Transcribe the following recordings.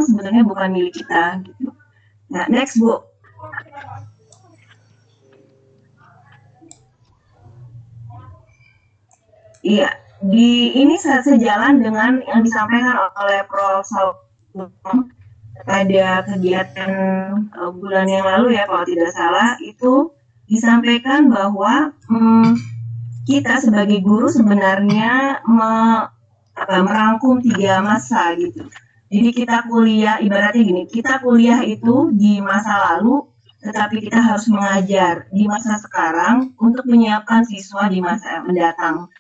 sebenarnya bukan milik kita gitu. Nah, next Bu. Iya, ini sejalan dengan yang disampaikan oleh Prof. Saung pada kegiatan bulan yang lalu ya kalau tidak salah, itu disampaikan bahwa kita sebagai guru sebenarnya merangkum 3 masa gitu. Jadi kita kuliah, ibaratnya gini, kita kuliah itu di masa lalu, tetapi kita harus mengajar di masa sekarang untuk menyiapkan siswa di masa mendatang.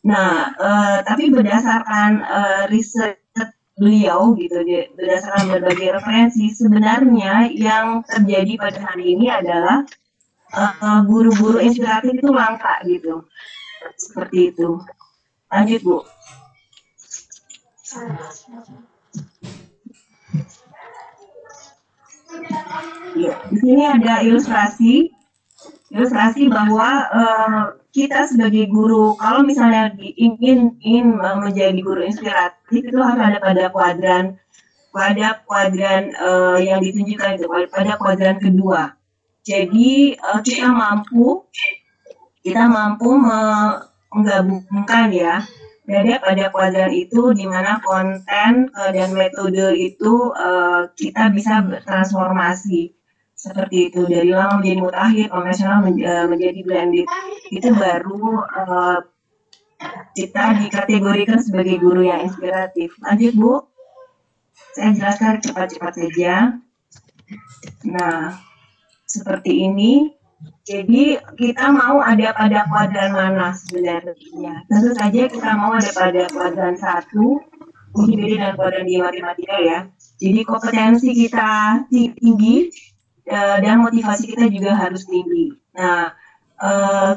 Nah, tapi berdasarkan riset beliau gitu, berdasarkan berbagai referensi, sebenarnya yang terjadi pada hari ini adalah guru-guru inspiratif itu langka gitu, seperti itu. Lanjut Bu. Ya, di sini ada ilustrasi bahwa kita sebagai guru, kalau misalnya ingin menjadi guru inspiratif itu harus ada pada kuadran yang ditunjukkan itu, pada kuadran kedua. Jadi kita mampu menggabungkan ya pada kuadran itu, di mana konten dan metode itu kita bisa bertransformasi seperti itu, dari lama menjadi mutakhir, konvensional menjadi blended. Itu baru kita dikategorikan sebagai guru yang inspiratif. Lanjut Bu, saya jelaskan cepat-cepat saja. Nah, seperti ini. Jadi kita mau ada pada kuadran mana sebenarnya? Tentu saja kita mau ada pada kuadran 1, ini beda dengan kuadran di matematika ya. Jadi kompetensi kita tinggi dan motivasi kita juga harus tinggi. Nah,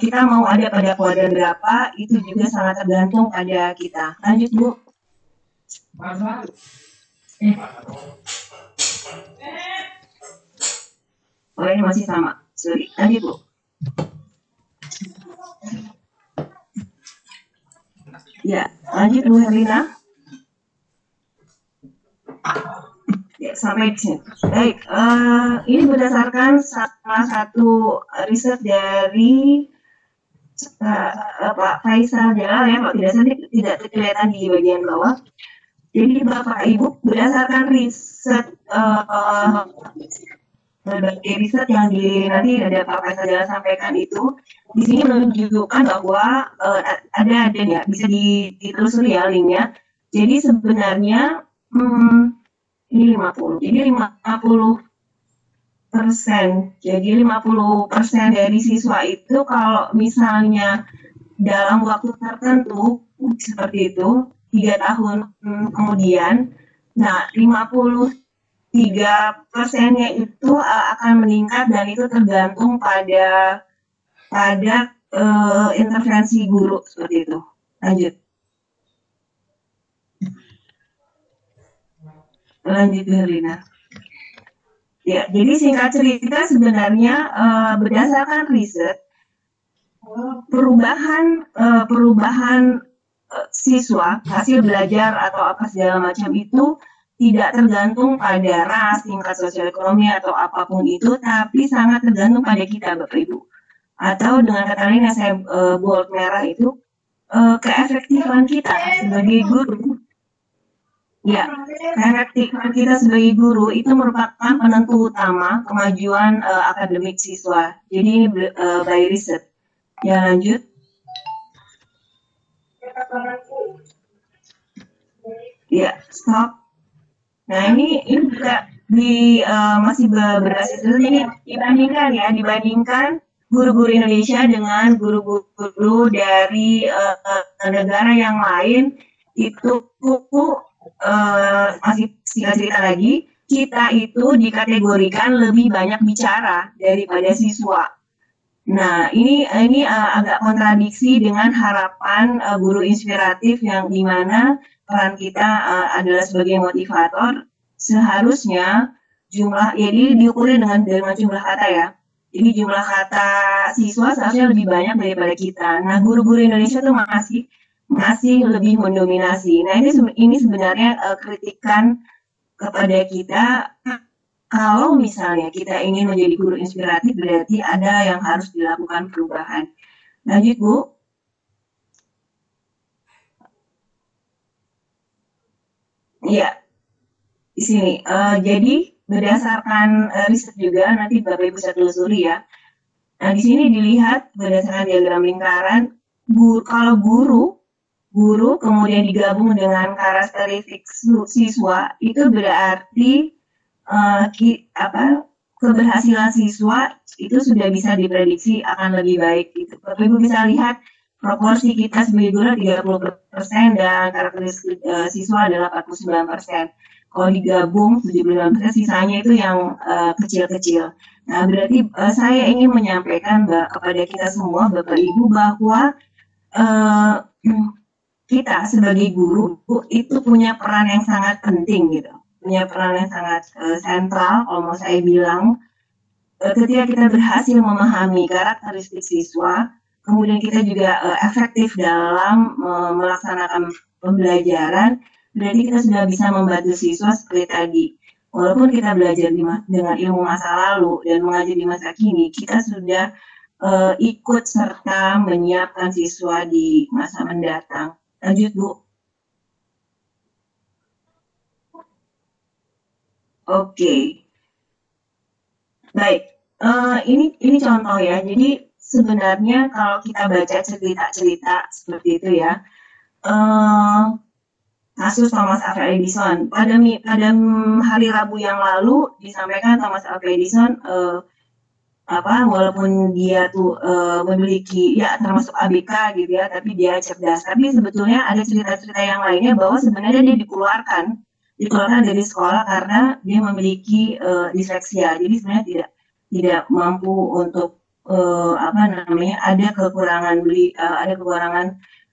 kita mau ada pada kuadran berapa itu juga sangat tergantung pada kita. Lanjut Bu. Oh, ini masih sama. Sorry. Lanjut Bu. Ya, lanjut Bu Herlina. Ya, sampai di sini. Baik, ini berdasarkan salah satu riset dari Pak Faisal Jalal ya, kalau tidak kelihatan di bagian bawah. Jadi Bapak Ibu, berdasarkan riset berbagai riset yang nanti ada Pak Faisal Jalal sampaikan itu, di sini menunjukkan bahwa ada ya, bisa ditelusuri ya linknya. Jadi sebenarnya ini 50. Jadi 50%. Jadi 50% dari siswa itu kalau misalnya dalam waktu tertentu seperti itu 3 tahun kemudian, nah 53%-nya itu akan meningkat, dan itu tergantung pada intervensi guru seperti itu. Lanjut Herlina. Ya, jadi singkat cerita sebenarnya berdasarkan riset perubahan siswa, hasil belajar atau apa segala macam itu tidak tergantung pada ras, tingkat sosial ekonomi atau apapun itu, tapi sangat tergantung pada kita Bapak Ibu. Atau dengan kata lain yang saya bold merah itu keefektifan kita sebagai guru. Ya, keefektifan kita sebagai guru itu merupakan penentu utama kemajuan akademik siswa. Jadi by riset. Ya, lanjut. Ya, stop. Nah, ini juga masih berbasis ini dibandingkan guru-guru Indonesia dengan guru-guru dari negara yang lain, itu masih singkat cerita lagi, kita itu dikategorikan lebih banyak bicara daripada siswa. Nah, ini agak kontradiksi dengan harapan guru inspiratif yang dimana peran kita adalah sebagai motivator. Seharusnya jadi diukur dengan jumlah kata ya. Jadi jumlah kata siswa seharusnya lebih banyak daripada kita. Nah, guru-guru Indonesia tuh masih lebih mendominasi. Nah, ini sebenarnya kritikan kepada kita, kalau misalnya kita ingin menjadi guru inspiratif, berarti ada yang harus dilakukan perubahan. Lanjut, Bu. Iya, di sini. Jadi berdasarkan riset juga, nanti Bapak Ibu bisa telusuri ya. Nah, di sini dilihat berdasarkan diagram lingkaran, kalau guru kemudian digabung dengan karakteristik siswa, itu berarti keberhasilan siswa itu sudah bisa diprediksi akan lebih baik gitu. Bapak Ibu bisa lihat proporsi kita sebagai guru 30% dan karakteristik siswa adalah 49%. Kalau digabung 75%, sisanya itu yang kecil-kecil. Nah, berarti saya ingin menyampaikan kepada kita semua, Bapak Ibu, bahwa kita sebagai guru itu punya peran yang sangat penting gitu, punya peran yang sangat sentral kalau mau saya bilang. Ketika kita berhasil memahami karakteristik siswa, kemudian kita juga efektif dalam melaksanakan pembelajaran, berarti kita sudah bisa membantu siswa seperti tadi. Walaupun kita belajar dengan ilmu masa lalu dan mengajar di masa kini, kita sudah ikut serta menyiapkan siswa di masa mendatang. Lanjut, Bu. Oke. Baik, ini contoh ya. Jadi sebenarnya kalau kita baca cerita-cerita seperti itu ya, kasus Thomas Alva Edison pada hari Rabu yang lalu disampaikan Thomas Alva Edison walaupun dia tuh memiliki ya termasuk ABK gitu ya, tapi dia cerdas. Tapi sebetulnya ada cerita-cerita yang lainnya bahwa sebenarnya dia dikeluarkan dari sekolah karena dia memiliki disleksia. Jadi sebenarnya tidak mampu untuk ada kekurangan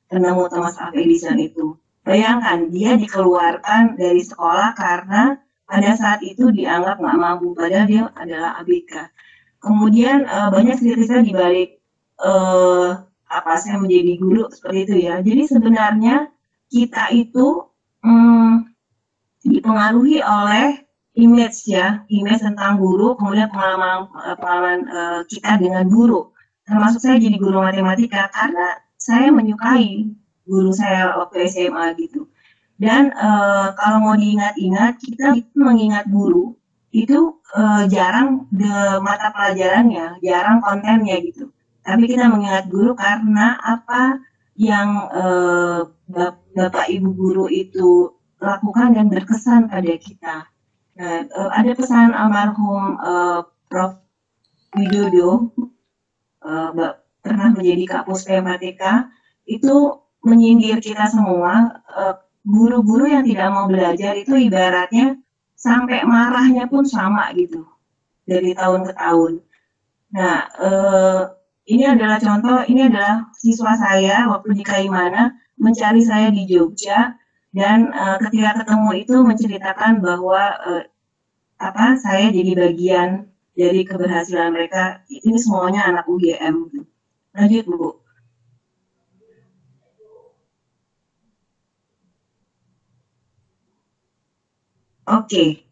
penemu Thomas Alva Edison itu. Bayangkan dia dikeluarkan dari sekolah karena pada saat itu dianggap nggak mampu, padahal dia adalah ABK. Kemudian banyak cerita di balik saya menjadi guru seperti itu ya. Jadi sebenarnya kita itu dipengaruhi oleh image tentang guru, kemudian pengalaman kita dengan guru. Termasuk saya jadi guru matematika karena saya menyukai guru saya waktu SMA gitu. Dan kalau mau diingat-ingat, kita itu mengingat guru itu jarang mata pelajarannya, jarang kontennya gitu. Tapi kita mengingat guru karena apa yang Bapak Ibu guru itu lakukan dan berkesan pada kita. Nah, ada pesan almarhum Prof. Widodo, pernah menjadi Kapus PMATK, itu menyindir kita semua, guru-guru yang tidak mau belajar itu ibaratnya sampai marahnya pun sama gitu, dari tahun ke tahun. Nah, ini adalah contoh, ini adalah siswa saya waktu di Kaimana, mencari saya di Jogja, dan ketika ketemu itu menceritakan bahwa saya jadi bagian dari keberhasilan mereka. Ini semuanya anak UGM. Lanjut, Bu. Oke.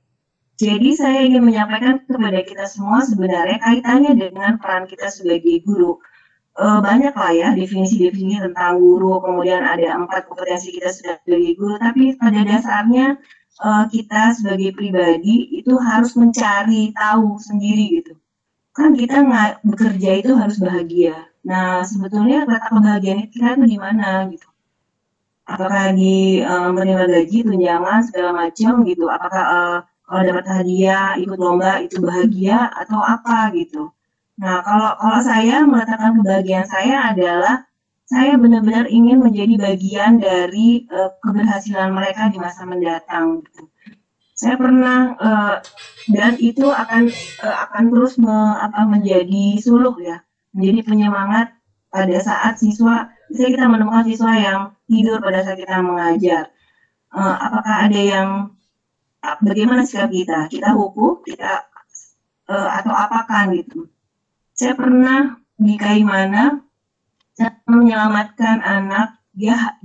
Jadi saya ingin menyampaikan kepada kita semua sebenarnya kaitannya dengan peran kita sebagai guru. Banyak lah ya definisi-definisi tentang guru, kemudian ada 4 kompetensi kita sebagai guru, tapi pada dasarnya kita sebagai pribadi itu harus mencari tahu sendiri gitu. Kan kita bekerja itu harus bahagia. Nah, sebetulnya letak kebahagiaan kita itu di mana gitu. Apakah di menerima gaji, tunjangan, segala macam gitu. Apakah kalau dapat hadiah, ikut lomba itu bahagia atau apa gitu. Nah, kalau saya meletakkan kebahagiaan saya adalah saya benar-benar ingin menjadi bagian dari keberhasilan mereka di masa mendatang gitu. Saya pernah dan itu akan terus menjadi suluh ya, menjadi penyemangat pada saat misalnya kita menemukan siswa yang tidur pada saat kita mengajar. Apakah ada yang bagaimana sikap kita? Kita hukum, atau apakan gitu. Saya pernah di Kaimana menyelamatkan anak, dia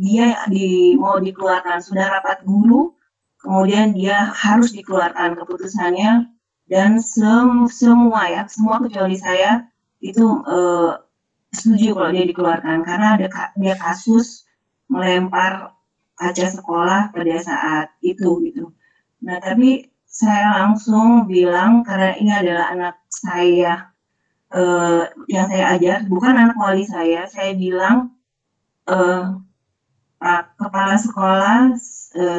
mau dikeluarkan, sudah rapat guru, kemudian dia harus dikeluarkan keputusannya, dan semua kecuali saya itu setuju kalau dia dikeluarkan karena dia kasus melempar kaca sekolah pada saat itu gitu. Nah, tapi saya langsung bilang karena ini adalah anak saya yang saya ajar, bukan anak wali saya bilang Pak Kepala Sekolah,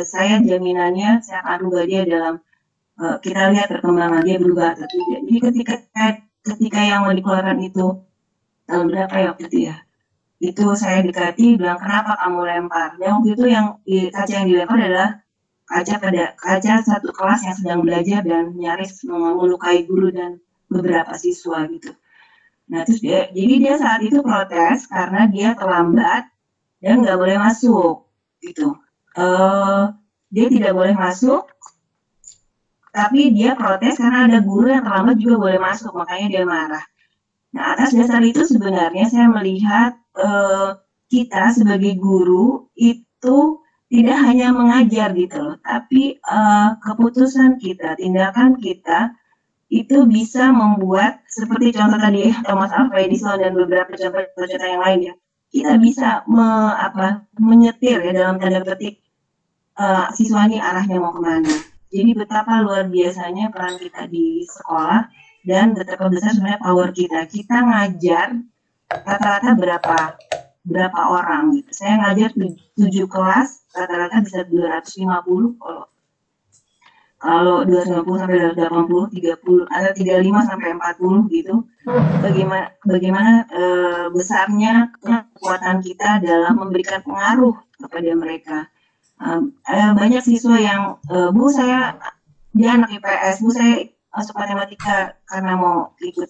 saya jaminannya saya akan rubah dia dalam kita lihat perkembangan dia berubah atau tidak. Jadi ketika yang mau dikeluarkan itu tahun berapa ya waktu itu ya? Itu saya dekati bilang kenapa kamu lempar? Dan waktu itu kaca yang dilempar adalah kaca satu kelas yang sedang belajar dan nyaris melukai guru dan beberapa siswa gitu. Nah terus jadi dia saat itu protes karena dia terlambat dan nggak boleh masuk gitu. Dia tidak boleh masuk, tapi dia protes karena ada guru yang terlambat juga boleh masuk, makanya dia marah. Nah atas dasar itu sebenarnya saya melihat kita sebagai guru itu tidak hanya mengajar gitu loh, tapi keputusan kita, tindakan kita itu bisa membuat seperti contoh tadi Thomas Alva Edison dan beberapa contoh-contoh yang lain ya. Kita bisa menyetir ya dalam tanda petik siswa ini arahnya mau kemana. Jadi betapa luar biasanya peran kita di sekolah dan betapa besar sebenarnya power kita. Kita ngajar rata-rata berapa orang gitu. Saya ngajar 7 kelas, rata-rata bisa 250 kalau 250 sampai 80, 30 atau 35 sampai 40 gitu. Bagaimana besarnya kekuatan kita dalam memberikan pengaruh kepada mereka. Banyak siswa yang dia anak IPS, Bu saya masuk matematika karena mau ikut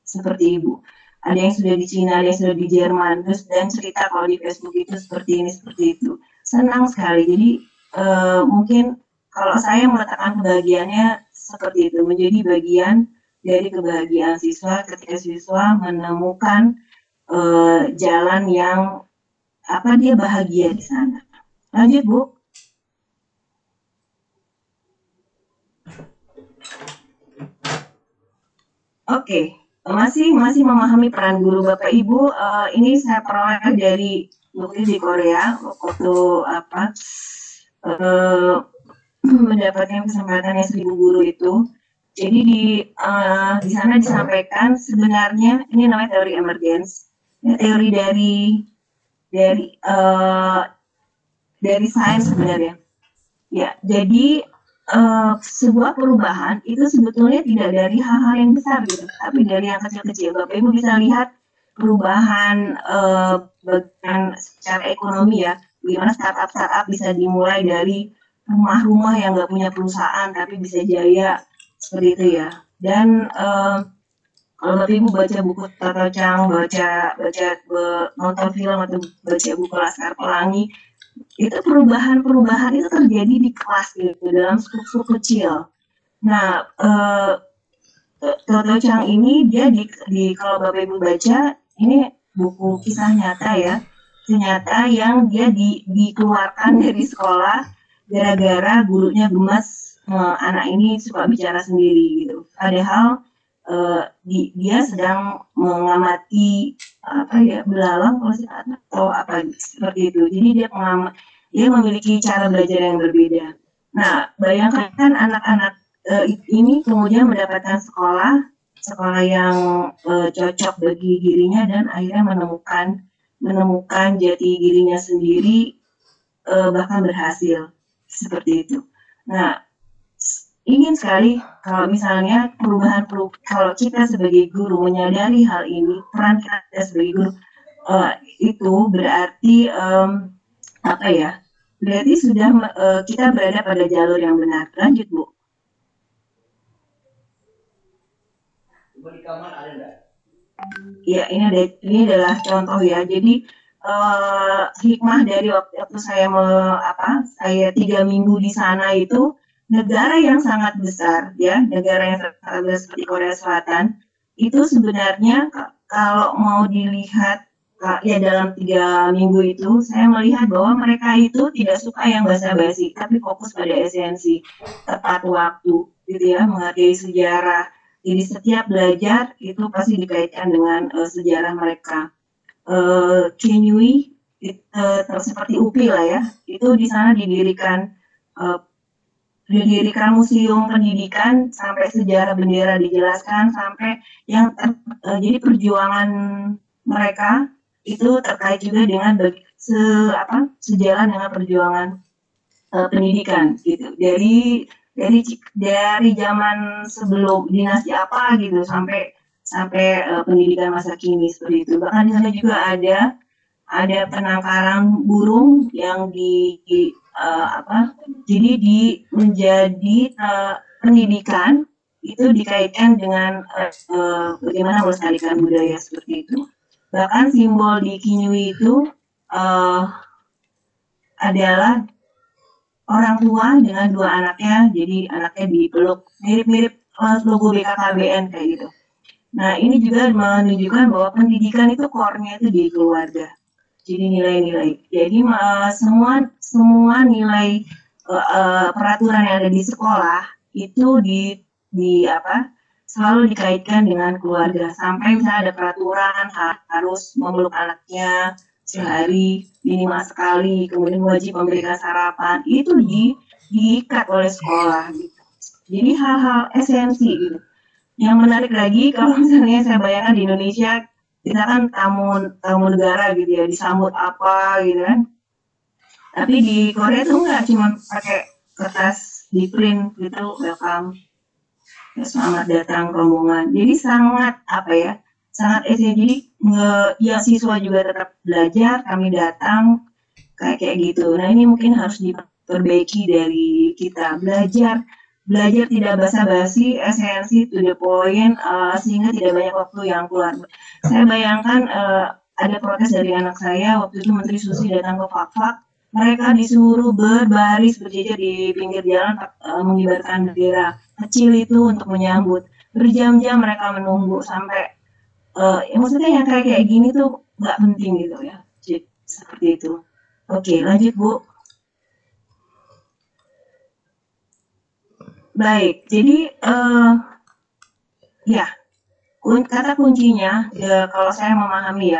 seperti Ibu. Ada yang sudah di Cina, ada yang sudah di Jerman, terus dan cerita kalau di Facebook itu seperti ini, seperti itu. Senang sekali. Jadi mungkin kalau saya meletakkan kebahagiaannya seperti itu, menjadi bagian dari kebahagiaan siswa ketika siswa menemukan jalan yang dia bahagia di sana. Lanjut, Bu. Oke. Masih memahami peran guru Bapak Ibu. Ini saya peroleh dari waktu di Korea, waktu mendapatkan kesempatan yang 1000 guru itu. Jadi di sana disampaikan sebenarnya ini namanya teori emergence, ya, teori dari sains sebenarnya. Ya, jadi sebuah perubahan itu sebetulnya tidak dari hal-hal yang besar gitu, tapi dari yang kecil-kecil. Bapak Ibu bisa lihat perubahan bagian secara ekonomi ya, bagaimana startup bisa dimulai dari rumah-rumah yang nggak punya perusahaan tapi bisa jaya seperti itu ya. Dan kalau Bapak Ibu baca buku Tato Chang, nonton film atau baca buku Laskar Pelangi, itu perubahan itu terjadi di kelas gitu dalam struktur kecil. Nah, Tato Chang ini dia kalau Bapak Ibu baca ini buku kisah nyata ya, ternyata yang dia dikeluarkan dari sekolah gara-gara gurunya gemas anak ini suka bicara sendiri gitu. Padahal dia sedang mengamati belalang kalau sih atau seperti itu. Jadi dia memiliki cara belajar yang berbeda. Nah, bayangkan anak-anak ini kemudian mendapatkan sekolah yang cocok bagi dirinya dan akhirnya menemukan jati dirinya sendiri, bahkan berhasil seperti itu. Nah, ingin sekali kalau misalnya kalau kita sebagai guru menyadari hal ini, peran kita sebagai guru itu berarti berarti sudah kita berada pada jalur yang benar. Lanjut, Bu. Di kamar ada enggak? Ya, ini adalah contoh ya. Jadi hikmah dari waktu saya saya 3 minggu di sana itu, negara yang sangat besar ya, negara yang sangat besar seperti Korea Selatan itu sebenarnya kalau mau dilihat ya dalam 3 minggu itu saya melihat bahwa mereka itu tidak suka yang basa-basi, tapi fokus pada esensi, tepat waktu, gitu ya, menghargai sejarah. Jadi setiap belajar itu pasti dikaitkan dengan sejarah mereka. Kinyui seperti UPI lah ya, itu di sana uh, didirikan museum pendidikan sampai sejarah bendera dijelaskan sampai yang jadi perjuangan mereka itu terkait juga dengan sejalan dengan perjuangan pendidikan gitu dari zaman sebelum dinasti apa gitu sampai sampai pendidikan masa kini seperti itu. Bahkan di sana juga ada penangkaran burung yang jadi menjadi pendidikan itu dikaitkan dengan bagaimana melestarikan budaya seperti itu. Bahkan simbol di Kinyui itu adalah orang tua dengan 2 anaknya, jadi anaknya dipeluk, mirip-mirip logo BKKBN kayak gitu. Nah, ini juga menunjukkan bahwa pendidikan itu core-nya itu di keluarga. Jadi nilai-nilai. Jadi semua nilai peraturan yang ada di sekolah itu selalu dikaitkan dengan keluarga. Sampai misalnya ada peraturan harus memeluk anaknya sehari minimal sekali, kemudian wajib memberikan sarapan, itu diikat oleh sekolah gitu. Jadi hal-hal esensi gitu. Yang menarik lagi kalau misalnya saya bayangkan di Indonesia, kita kan tamu negara gitu ya, disambut apa gitu kan. Tapi di Korea tuh nggak cuma pakai kertas di print gitu, welcome, selamat datang rombongan. Jadi sangat sangat jadi ya siswa juga tetap belajar, kami datang kayak gitu. Nah ini mungkin harus diperbaiki dari kita, belajar tidak basa-basi, esensi to the point, sehingga tidak banyak waktu yang keluar. Saya bayangkan ada protes dari anak saya waktu itu Menteri Susi datang ke Fak-Fak, mereka disuruh berbaris berjejer di pinggir jalan mengibarkan bendera kecil itu untuk menyambut. Berjam-jam mereka menunggu sampai maksudnya yang kayak gini tuh nggak penting gitu ya. Jadi, seperti itu. Oke, lanjut Bu. Baik, jadi ya kata kuncinya kalau saya memahami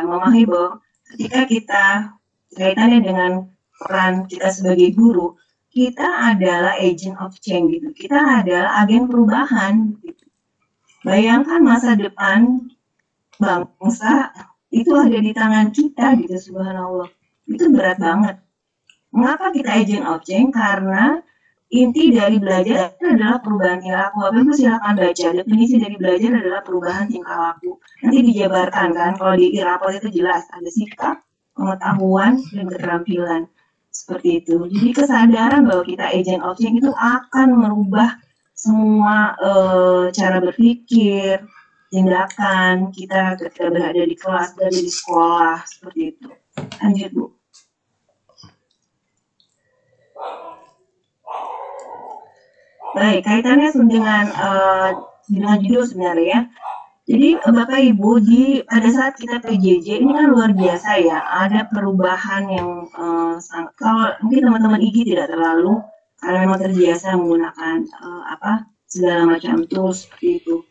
bahwa ketika kita kaitannya dengan peran kita sebagai guru, kita adalah agent of change gitu. Kita adalah agen perubahan gitu. Bayangkan masa depan bangsa itu ada di tangan kita gitu, subhanallah. Itu berat banget. Mengapa kita agent of change? Karena inti dari belajar adalah perubahan tingkah laku. Bapak Ibu silakan baca. Definisi dari belajar adalah perubahan tingkah laku. Nanti dijabarkan kan, kalau di rapor itu jelas ada sikap, pengetahuan, dan keterampilan. Seperti itu. Jadi kesadaran bahwa kita agent of change itu akan merubah semua cara berpikir, tindakan kita ketika berada di kelas, berada di sekolah, seperti itu. Lanjut Bu. Baik, kaitannya dengan judul sebenarnya ya. Jadi Bapak Ibu pada saat kita PJJ ini kan luar biasa ya, ada perubahan yang kalau mungkin teman-teman IG tidak terlalu karena memang terbiasa menggunakan segala macam tools seperti itu.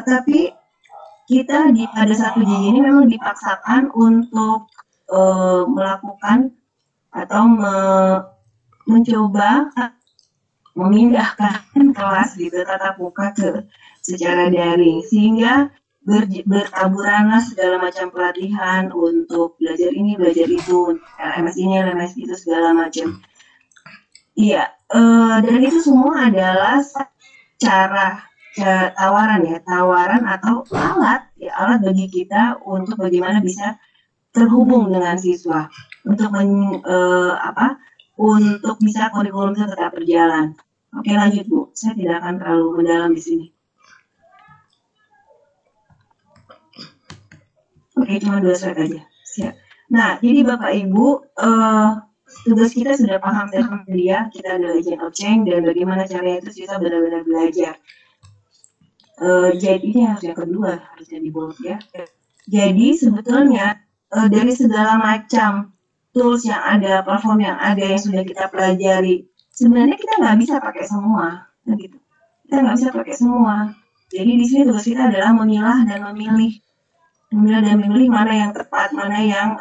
Tapi kita pada saat PJJ ini memang dipaksakan untuk melakukan atau mencoba memindahkan kelas gitu tatap muka ke secara daring sehingga bertaburanlah segala macam pelatihan untuk belajar ini belajar itu, LMS ini LMS itu segala macam. Iya, dan itu semua adalah tawaran atau alat bagi kita untuk bagaimana bisa terhubung dengan siswa untuk untuk bisa kurikulum itu tetap berjalan. Oke, lanjut Bu. Saya tidak akan terlalu mendalam di sini. Oke, cuma 2 slide aja. Siap. Nah, jadi Bapak Ibu, tugas kita sudah paham tadi ya, kita adalah agent of change dan bagaimana caranya itu kita benar-benar belajar. Jadi ini harus yang kedua, harusnya di bold ya. Jadi sebetulnya dari segala macam tools yang ada, platform yang ada yang sudah kita pelajari, sebenarnya kita nggak bisa pakai semua, gitu. Kita nggak bisa pakai semua. Jadi di sini tugas kita adalah memilah dan memilih mana yang tepat, mana yang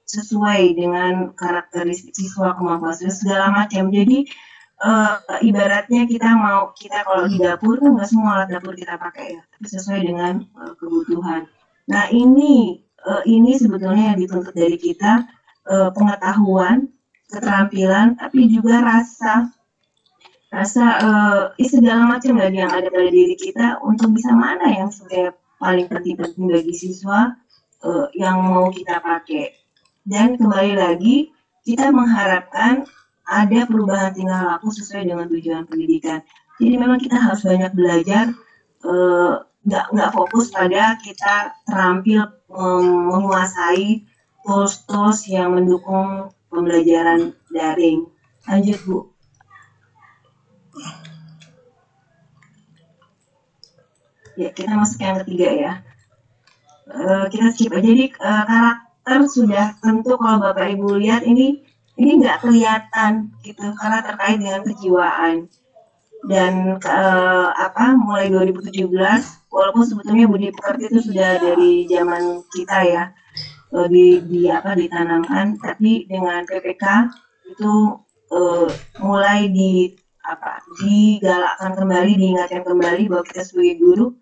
sesuai dengan karakteristik siswa, kemampuan siswa, segala macam. Jadi ibaratnya kita kalau di dapur kan nggak semua alat dapur kita pakai ya, tapi sesuai dengan kebutuhan. Nah ini sebetulnya yang dituntut dari kita, pengetahuan, keterampilan, tapi juga rasa segala macam dari yang ada pada diri kita untuk bisa mana yang sebenarnya paling penting bagi siswa yang mau kita pakai. Dan kembali lagi kita mengharapkan ada perubahan tingkah laku sesuai dengan tujuan pendidikan. Jadi memang kita harus banyak belajar, nggak fokus pada kita terampil menguasai tools-tools yang mendukung pembelajaran daring. Lanjut Bu. Ya, kita masuk yang ketiga ya. Kita skip aja. Jadi karakter sudah tentu kalau Bapak Ibu lihat ini nggak kelihatan gitu karena terkait dengan kejiwaan. Dan mulai 2017 walaupun sebetulnya budi pekerti itu sudah dari zaman kita ya ditanamkan, tapi dengan PPK itu mulai digalakkan kembali, diingatkan kembali bahwa kita sebagai guru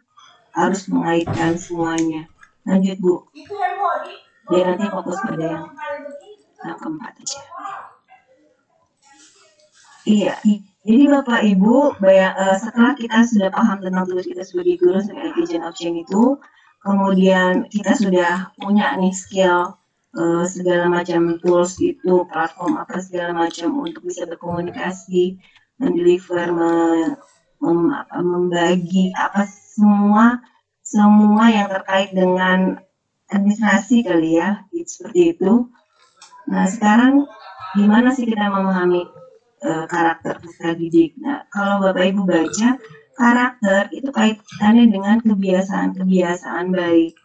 harus mengaitkan semuanya. Lanjut Bu. Biar nanti fokus pada yang keempat aja. Iya. Jadi Bapak Ibu, setelah kita sudah paham tentang tugas kita sebagai guru sebagai agent of change itu, kemudian kita sudah punya nih skill segala macam tools itu, platform apa segala macam untuk bisa berkomunikasi, mendeliver, membagi apa semua yang terkait dengan administrasi kali ya, seperti itu. Nah sekarang gimana sih kita memahami karakter peserta didik? Nah kalau Bapak Ibu baca, karakter itu kaitannya dengan kebiasaan-kebiasaan baik.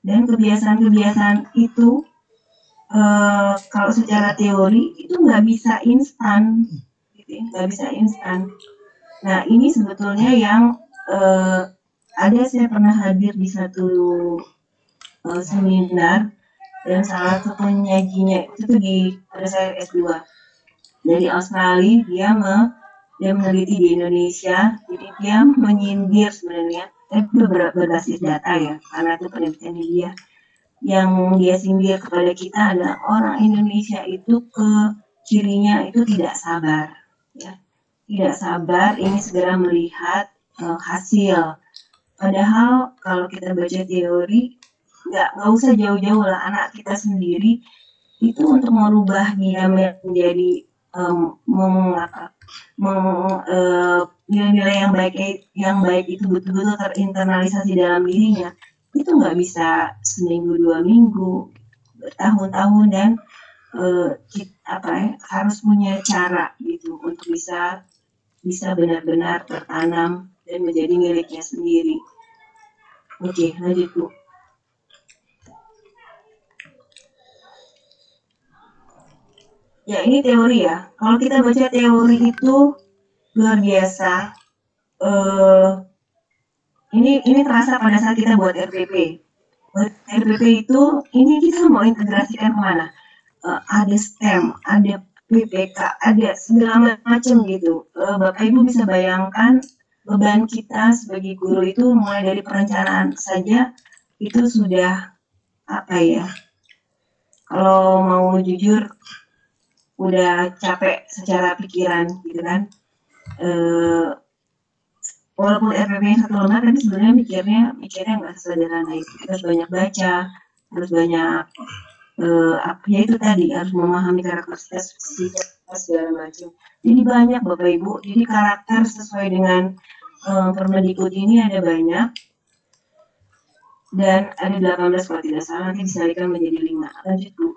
Dan kebiasaan-kebiasaan itu kalau secara teori itu nggak bisa instan, gitu ya, nggak bisa instan. Nah ini sebetulnya yang saya pernah hadir di satu seminar dan salah satu penyajinya itu pada saya S2 dari Australia. Dia meneliti di Indonesia, jadi dia menyindir sebenarnya berbasis data ya, karena itu penelitiannya dia. Yang dia sindir kepada kita adalah orang Indonesia itu cirinya itu tidak sabar ya, tidak sabar ini segera melihat hasil. Padahal kalau kita baca teori nggak usah jauh-jauh lah, anak kita sendiri itu untuk merubah dia menjadi nilai-nilai yang baik itu betul-betul terinternalisasi dalam dirinya, itu nggak bisa seminggu 2 minggu, bertahun-tahun, dan harus punya cara gitu untuk bisa benar-benar tertanam dan menjadi miliknya sendiri. Oke, lanjut Bu. Ya ini teori ya. Kalau kita baca teori itu luar biasa. Ini terasa pada saat kita buat RPP. Buat RPP itu ini kita mau integrasikan kemana? Ada STEM, ada PPK, ada segala macam gitu. Bapak Ibu bisa bayangkan beban kita sebagai guru itu mulai dari perencanaan saja itu sudah kalau mau jujur udah capek secara pikiran gitu kan. Walaupun RPP satu lembar, tapi sebenarnya mikirnya nggak sesederhana itu. Kita harus banyak baca, harus banyak ya itu tadi, harus memahami karakteristik segala macam. Jadi banyak Bapak Ibu, jadi karakter sesuai dengan Permendikbud ini ada banyak, dan ada 18 kalau tidak salah, nanti disalurkan menjadi 5. Lanjut Bu.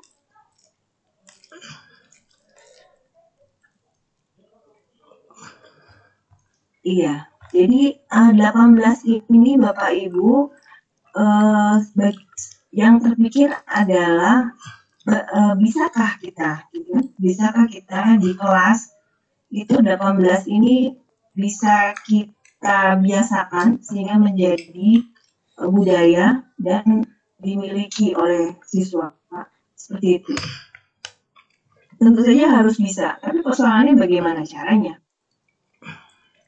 Iya, jadi 18 ini Bapak Ibu yang terpikir adalah bisakah kita, gitu, bisakah kita di kelas itu 18 ini bisa kita biasakan sehingga menjadi budaya dan dimiliki oleh siswa seperti itu. Tentu saja harus bisa, tapi persoalannya bagaimana caranya,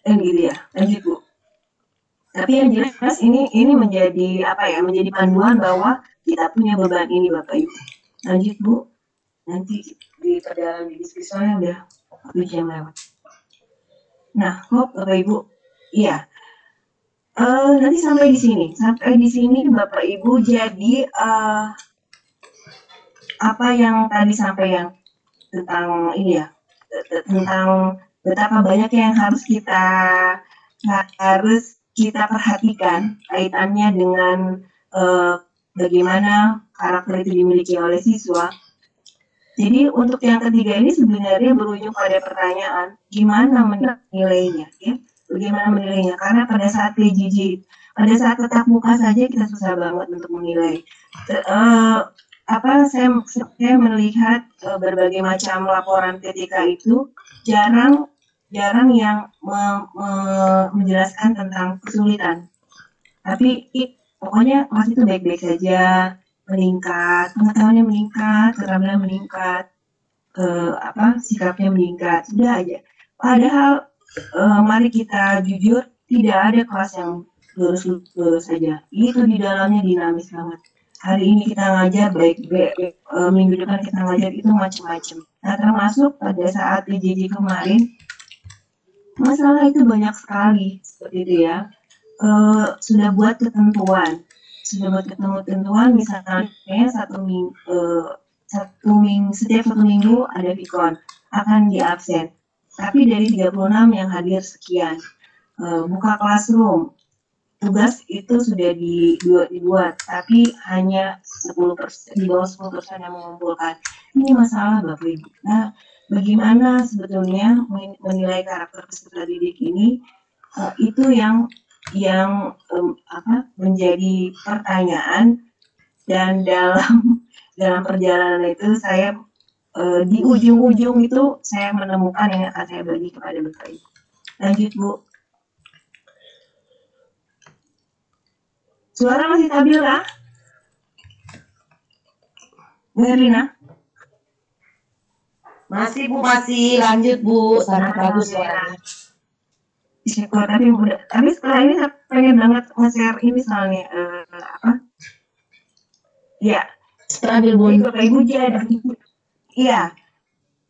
kan gitu ya. Lanjut Bu. Tapi yang jelas ini menjadi apa ya, menjadi panduan bahwa kita punya beban ini Bapak Ibu. Lanjut Bu, nanti di perjalanan di diskusinya udah 1 jam lewat. Nah, Bapak Ibu, iya. Nanti sampai di sini Bapak Ibu. Jadi apa yang tadi sampaikan tentang ini ya, tentang betapa banyak yang harus kita perhatikan kaitannya dengan bagaimana karakter itu dimiliki oleh siswa. Jadi untuk yang ketiga ini sebenarnya berujung pada pertanyaan gimana menilainya, ya? Bagaimana menilainya? Karena pada saat PJJ, pada saat tatap muka saja kita susah banget untuk menilai. Saya melihat berbagai macam laporan ketika itu jarang yang menjelaskan tentang kesulitan. Tapi pokoknya kelas itu baik-baik saja, meningkat, pengetahuannya meningkat, keterampilan meningkat, sikapnya meningkat, sudah aja. Padahal mari kita jujur, tidak ada kelas yang lurus saja. Itu di dalamnya dinamis banget. Hari ini kita ngajar baik-baik, minggu depan kita ngajar itu macam-macam. Nah, termasuk pada saat PJJ kemarin, masalah itu banyak sekali seperti itu ya. Sudah buat ketentuan, misalnya setiap 1 minggu ada Vicon akan di absen. Tapi dari 36 yang hadir sekian, buka classroom, tugas itu sudah dibuat, tapi hanya 10%, di bawah 10% yang mengumpulkan. Ini masalah Bapak Ibu. Nah, bagaimana sebetulnya menilai karakter peserta didik ini, itu yang menjadi pertanyaan. Dan dalam perjalanan itu saya di ujung-ujung itu saya menemukan yang akan saya bagi kepada Bapak Ibu. Lanjut Bu. Suara masih stabil kah? Bu Herlina? Masih Bu, masih lanjut Bu, sangat bagus suaranya. Syukur, tapi setelah ini saya pengen banget nge-share ini soalnya ya, stabil Bu. Bapak Ibu jadi iya.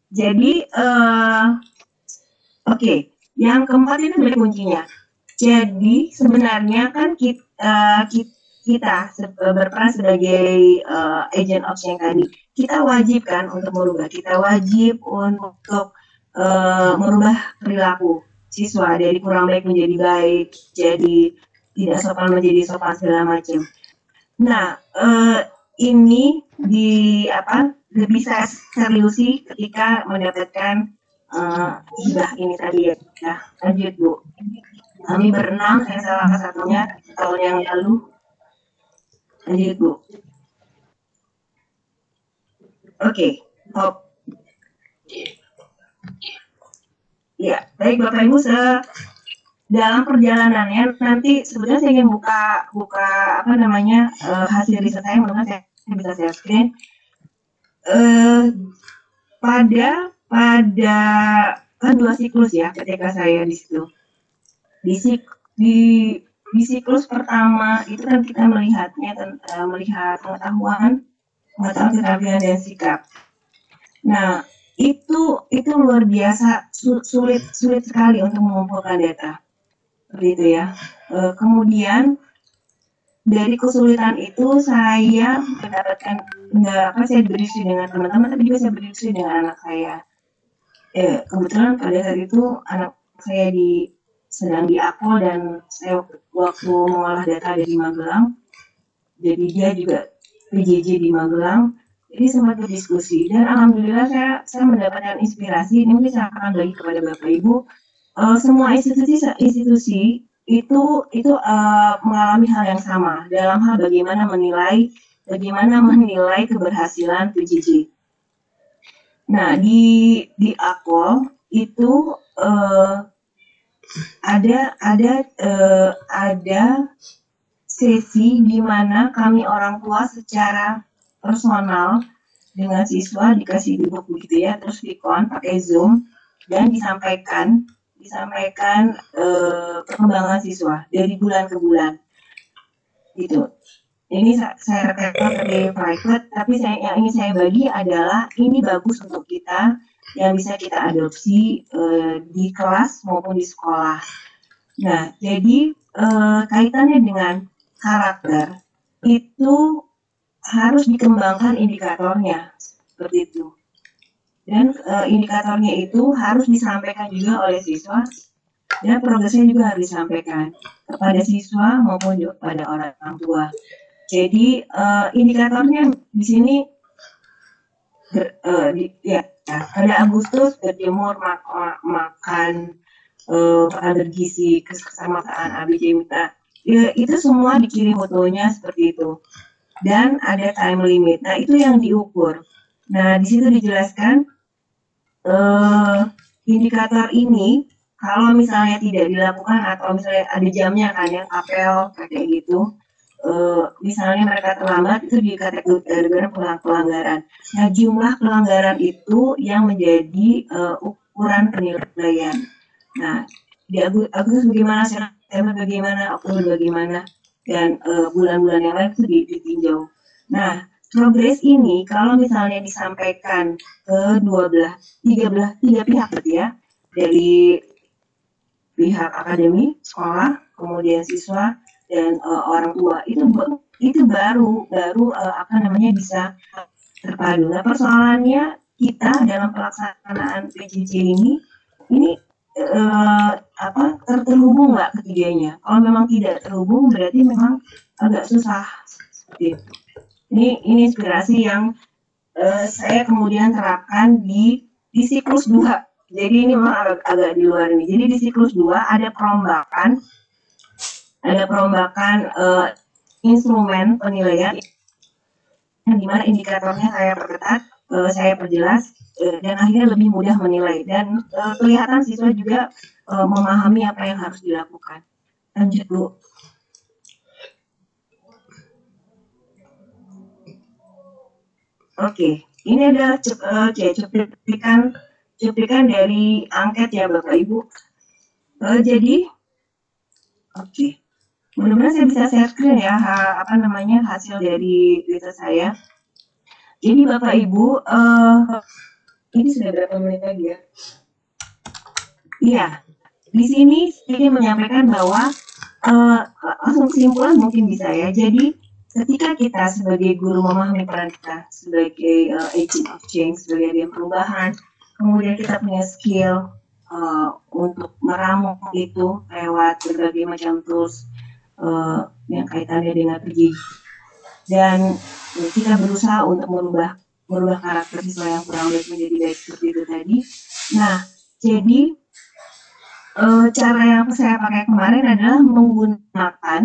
Jadi oke, yang keempat ini sebenarnya kuncinya. Jadi sebenarnya kan kita berperan sebagai agent of change tadi. Kita wajib kan untuk merubah. Kita wajib untuk merubah perilaku siswa dari kurang baik menjadi baik, jadi tidak sopan menjadi sopan segala macam. Nah, ini lebih saya seriusi ketika mendapatkan hibah ini tadi ya. Lanjut Bu. Kami berenam, saya salah satunya tahun yang lalu. Lanjut Bu. Oke, top. Ya, baik Bapak Ibu, dalam perjalanannya nanti sebetulnya saya ingin buka hasil riset saya, mudah-mudahan saya bisa share screen. Pada kan 2 siklus ya ketika saya di situ. Di siklus pertama itu kan kita melihat pengetahuan, keterampilan dan sikap. Nah, itu luar biasa sulit sekali untuk mengumpulkan data, seperti itu ya. Kemudian dari kesulitan itu saya mendapatkan saya berdiskusi dengan teman-teman, tapi juga saya berdiskusi dengan anak saya. Kebetulan pada saat itu anak saya sedang di Akpol dan saya waktu mengolah data dari Magelang, jadi dia juga PJJ di Magelang. Jadi sempat berdiskusi dan alhamdulillah saya mendapatkan inspirasi. Ini mungkin saya akan bagi kepada Bapak Ibu. Semua institusi itu mengalami hal yang sama dalam hal bagaimana menilai bagaimana menilai keberhasilan PJJ. Nah, di Akol itu ada sesi di mana kami orang tua secara personal dengan siswa dikasih duduk begitu ya, terus vikon pakai Zoom dan disampaikan perkembangan siswa dari bulan ke bulan gitu. Ini saya rekam dari private, tapi yang ingin saya bagi adalah ini bagus untuk kita yang bisa kita adopsi di kelas maupun di sekolah. Nah, jadi kaitannya dengan karakter itu harus dikembangkan indikatornya seperti itu. Dan indikatornya itu harus disampaikan juga oleh siswa dan progresnya juga harus disampaikan kepada siswa maupun juga kepada orang tua. Jadi indikatornya di sini pada Agustus berjemur makan bergizi kesamaan ABCD itu semua dikirim fotonya seperti itu dan ada time limit. Nah itu yang diukur. Nah di situ dijelaskan indikator ini kalau misalnya tidak dilakukan atau misalnya ada jamnya kan yang apel kayak gitu. Misalnya mereka terlambat itu dikategorikan pelanggaran. Nah jumlah pelanggaran itu yang menjadi ukuran penilaian. Nah di Agustus bagaimana, September bagaimana, Oktober bagaimana, dan bulan-bulan yang lain itu ditinjau. Nah progres ini kalau misalnya disampaikan ke tiga pihak berarti ya, dari pihak akademi, sekolah, kemudian siswa dan orang tua itu baru bisa terpadu. Nah persoalannya kita dalam pelaksanaan PJJ ini terhubung nggak ketiganya? Kalau memang tidak terhubung berarti memang agak susah seperti itu. Ini inspirasi yang saya kemudian terapkan di siklus 2. Jadi ini memang agak di luar ini. Jadi di siklus 2 ada perombakan instrumen penilaian di mana indikatornya saya perketat, saya perjelas, dan akhirnya lebih mudah menilai dan kelihatan siswa juga memahami apa yang harus dilakukan. Lanjut Bu. Oke, ini adalah cuplikan dari angket ya Bapak Ibu. Jadi, oke. Mudah-mudahan saya bisa share screen ya, hasil dari riset saya. Jadi Bapak Ibu, ini sudah berapa menit lagi ya? Iya, di sini saya menyampaikan bahwa langsung kesimpulan mungkin bisa ya. Jadi ketika kita sebagai guru memahami peran kita sebagai agent of change, sebagai agen perubahan, kemudian kita punya skill untuk meramu itu lewat berbagai macam tools yang kaitannya dengan PJJ dan kita berusaha untuk merubah karakter siswa yang kurang baik menjadi baik seperti itu tadi. Nah, jadi cara yang saya pakai kemarin adalah menggunakan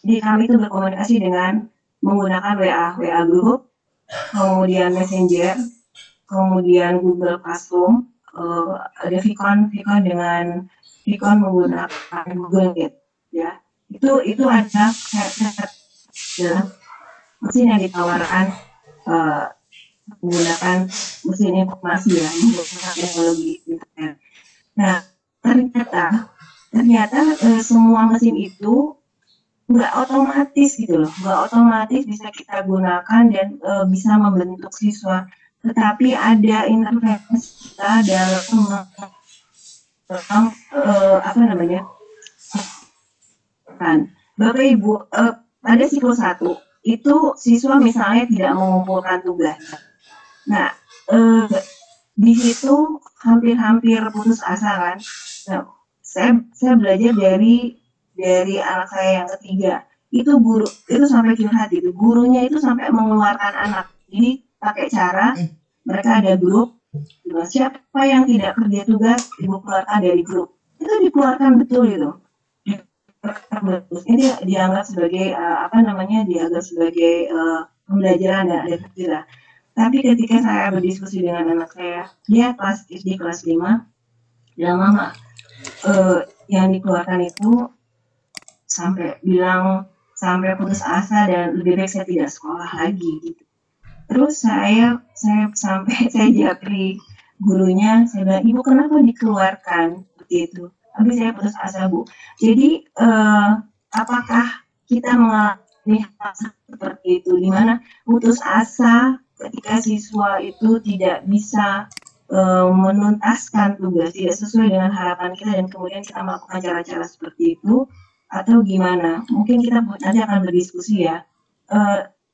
jadi kami itu berkomunikasi dengan menggunakan WA group, kemudian Messenger, kemudian Google Classroom, ada Vicon menggunakan Google Meet ya. Itu ada mesin yang ditawarkan menggunakan mesin informasi ya, menggunakan teknologi internet. Nah ternyata semua mesin itu nggak otomatis gitu loh, nggak otomatis bisa kita gunakan dan bisa membentuk siswa, tetapi ada intervensi kita dalam kan Bapak Ibu pada siklus 1 itu siswa misalnya tidak mengumpulkan tugas. Nah di situ hampir putus asa kan. Nah, saya belajar dari anak saya yang ketiga, itu guru itu sampai curhat itu, gurunya itu sampai mengeluarkan anak. Jadi pakai cara mereka ada grup, siapa yang tidak kerja tugas ibu keluarkan dari grup, itu dikeluarkan betul itu. ini dianggap sebagai apa namanya, dianggap sebagai pembelajaran dan ada lah. Tapi ketika saya berdiskusi dengan anak saya, dia kelas SD kelas 5, bilang mama, yang dikeluarkan itu sampai bilang sampai putus asa dan lebih baik saya tidak sekolah lagi gitu. Terus saya sampai saya japri gurunya, saya bilang ibu kenapa dikeluarkan seperti itu. Tapi saya putus asa bu. Jadi apakah kita mengalami hal seperti itu di mana putus asa ketika siswa itu tidak bisa menuntaskan tugas tidak sesuai dengan harapan kita dan kemudian kita melakukan cara-cara seperti itu atau gimana? Mungkin kita nanti akan berdiskusi ya.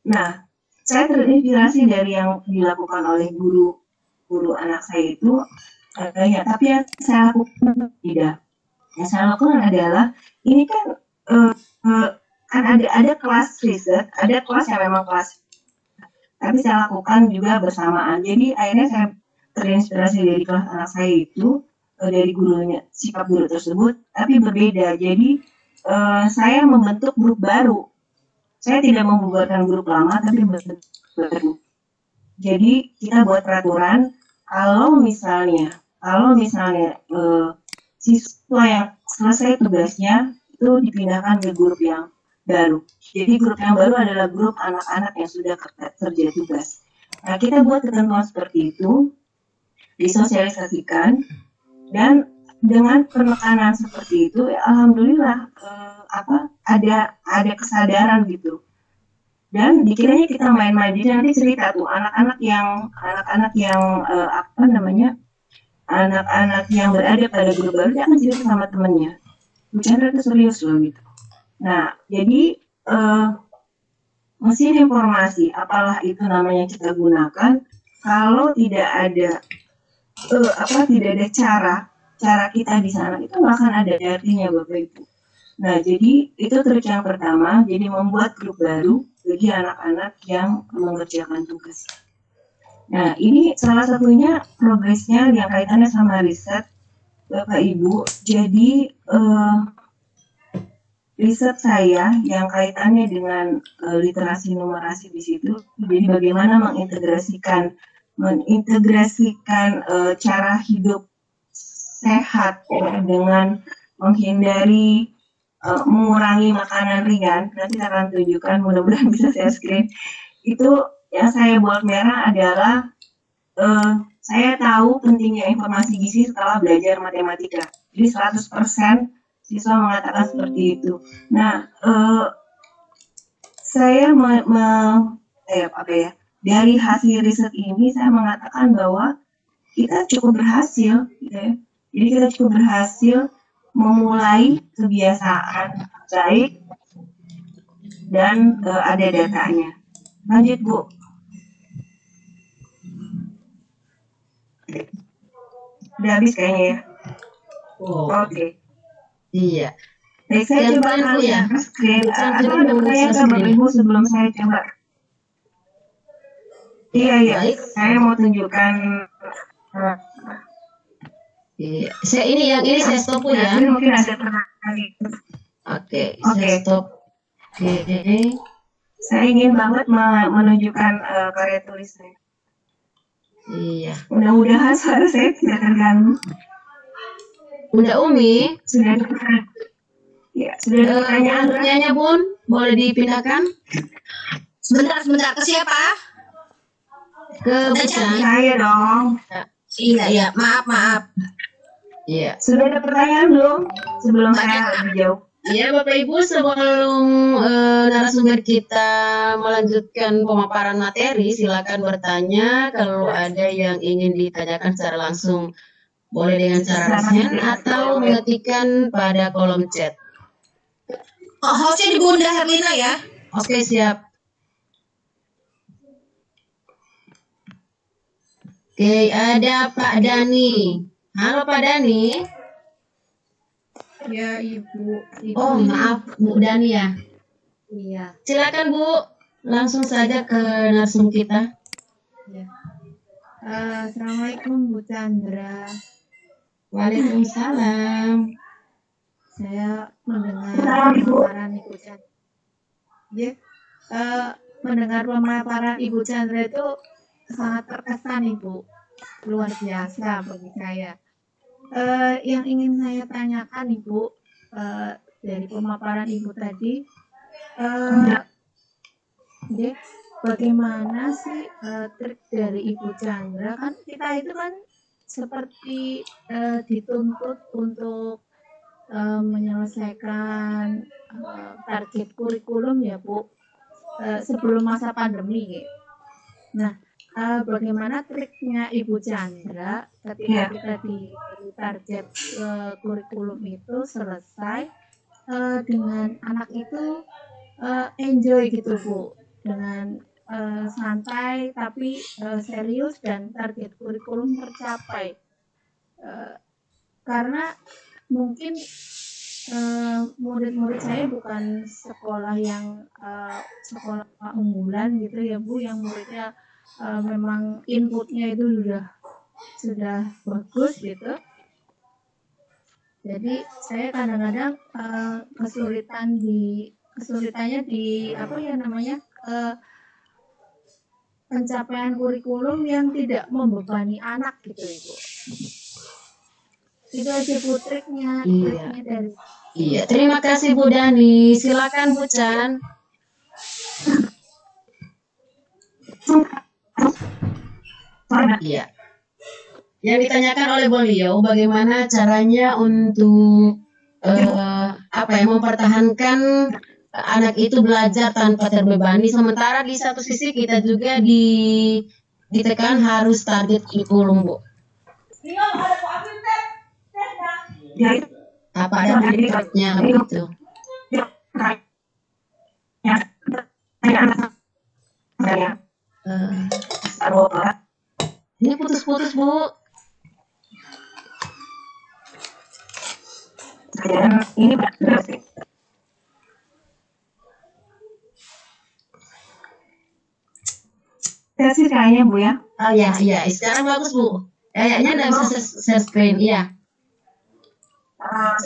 Nah, saya terinspirasi dari yang dilakukan oleh guru anak saya itu, ya, tapi yang saya lakukan tidak. Yang saya lakukan adalah ini kan kan ada kelas riset, ada kelas yang memang kelas, tapi saya lakukan juga bersamaan. Jadi akhirnya saya terinspirasi dari kelas anak saya itu dari gurunya, sikap guru tersebut, tapi berbeda. Jadi saya membentuk grup baru. Saya tidak membubarkan grup lama, tapi membentuk baru. Jadi kita buat peraturan kalau misalnya siswa yang selesai tugasnya itu dipindahkan ke grup yang baru. Jadi grup yang baru adalah grup anak-anak yang sudah kerja tugas. Nah kita buat ketentuan seperti itu, disosialisasikan, dan dengan penekanan seperti itu, ya, alhamdulillah ada kesadaran gitu. Dan dikiranya kita main-main, jadi nanti cerita tuh anak-anak yang anak-anak yang berada pada grup baru dia akan cerita sama temennya. Bu Chandra itu serius loh gitu. Nah, jadi mesin informasi apalah itu namanya kita gunakan, kalau tidak ada tidak ada cara kita di sana itu nggak akan ada artinya Bapak Ibu. Nah, jadi itu trik yang pertama, jadi membuat grup baru bagi anak-anak yang mengerjakan tugas. Nah, ini salah satunya progresnya yang kaitannya sama riset Bapak Ibu. Jadi riset saya yang kaitannya dengan literasi numerasi di situ, jadi bagaimana mengintegrasikan cara hidup sehat dengan menghindari mengurangi makanan ringan. Nanti saya akan tunjukkan, mudah-mudahan bisa saya screen. Itu yang saya buat merah adalah saya tahu pentingnya informasi gizi setelah belajar matematika. Jadi 100% siswa mengatakan seperti itu. Nah, saya dari hasil riset ini saya mengatakan bahwa kita cukup berhasil, gitu ya. Jadi kita cukup berhasil memulai kebiasaan baik dan ada datanya. Lanjut Bu. Udah habis kayaknya ya. Oke. Iya. Baik, saya coba kalian screen. Atau ada pertanyaan ke Bapak Ibu sebelum saya coba. Iya. Saya mau tunjukkan. Iya. Saya stop ya. Mungkin ada pertanyaan. Oke. Saya stop. Oke. Saya ingin banget menunjukkan karya tulis saya. Iya. Mudah-mudahan suara saya tidak terganggu. Bunda Umi, sudah ada pertanyaan. Ya, sudah ada pertanyaannya Bun, boleh dipindahkan? Sebentar, ke siapa? Ke Bucan. Saya dong. Iya, maaf. Iya. Sudah ada pertanyaan belum? Sebelum saya lebih jauh. Iya Bapak Ibu, sebelum narasumber kita melanjutkan pemaparan materi, silakan bertanya. Kalau ada yang ingin ditanyakan secara langsung, boleh dengan cara raise hand atau mengetikkan pada kolom chat. Hostnya di Bunda Herlina ya. Oke, siap. Oke, ada Pak Dani. Halo Pak Dani. Ya Ibu. Oh maaf Bu Dani ya. Iya. Silakan Bu, langsung saja ke narsum kita. Ya. Assalamualaikum Bu Chandra. Waalaikumsalam. saya mendengar pemaparan Ibu Chandra. Ya, mendengar pemaparan Ibu Chandra itu sangat terkesan Ibu, luar biasa bagi saya. Yang ingin saya tanyakan Ibu, dari pemaparan Ibu tadi, ya, bagaimana sih trik dari Ibu Chandra, kan kita itu kan seperti dituntut untuk menyelesaikan target kurikulum ya Bu, sebelum masa pandemi. Nah, bagaimana triknya Ibu Chandra ketika kita diberi target kurikulum itu selesai dengan anak itu enjoy gitu Bu, dengan santai tapi serius dan target kurikulum tercapai. Karena mungkin murid-murid saya bukan sekolah yang sekolah unggulan gitu ya Bu, yang muridnya memang inputnya itu sudah bagus gitu. Jadi saya kadang-kadang kesulitannya di apa ya namanya, pencapaian kurikulum yang tidak membebani anak gitu Ibu. Itu aja Bu triknya dari. Iya, terima kasih Bu Dani. Silakan Bu Chan. Iya. Yang ditanyakan oleh beliau bagaimana caranya untuk mempertahankan anak itu belajar tanpa terbebani, sementara di satu sisi kita juga ditekan harus target kurikulum Bu. Apa ada triknya begitu? Ini putus-putus Bu. Ini benar sih. Sih kayaknya Bu ya. Oh iya, sekarang bagus Bu. Kayaknya udah bisa share screen, iya.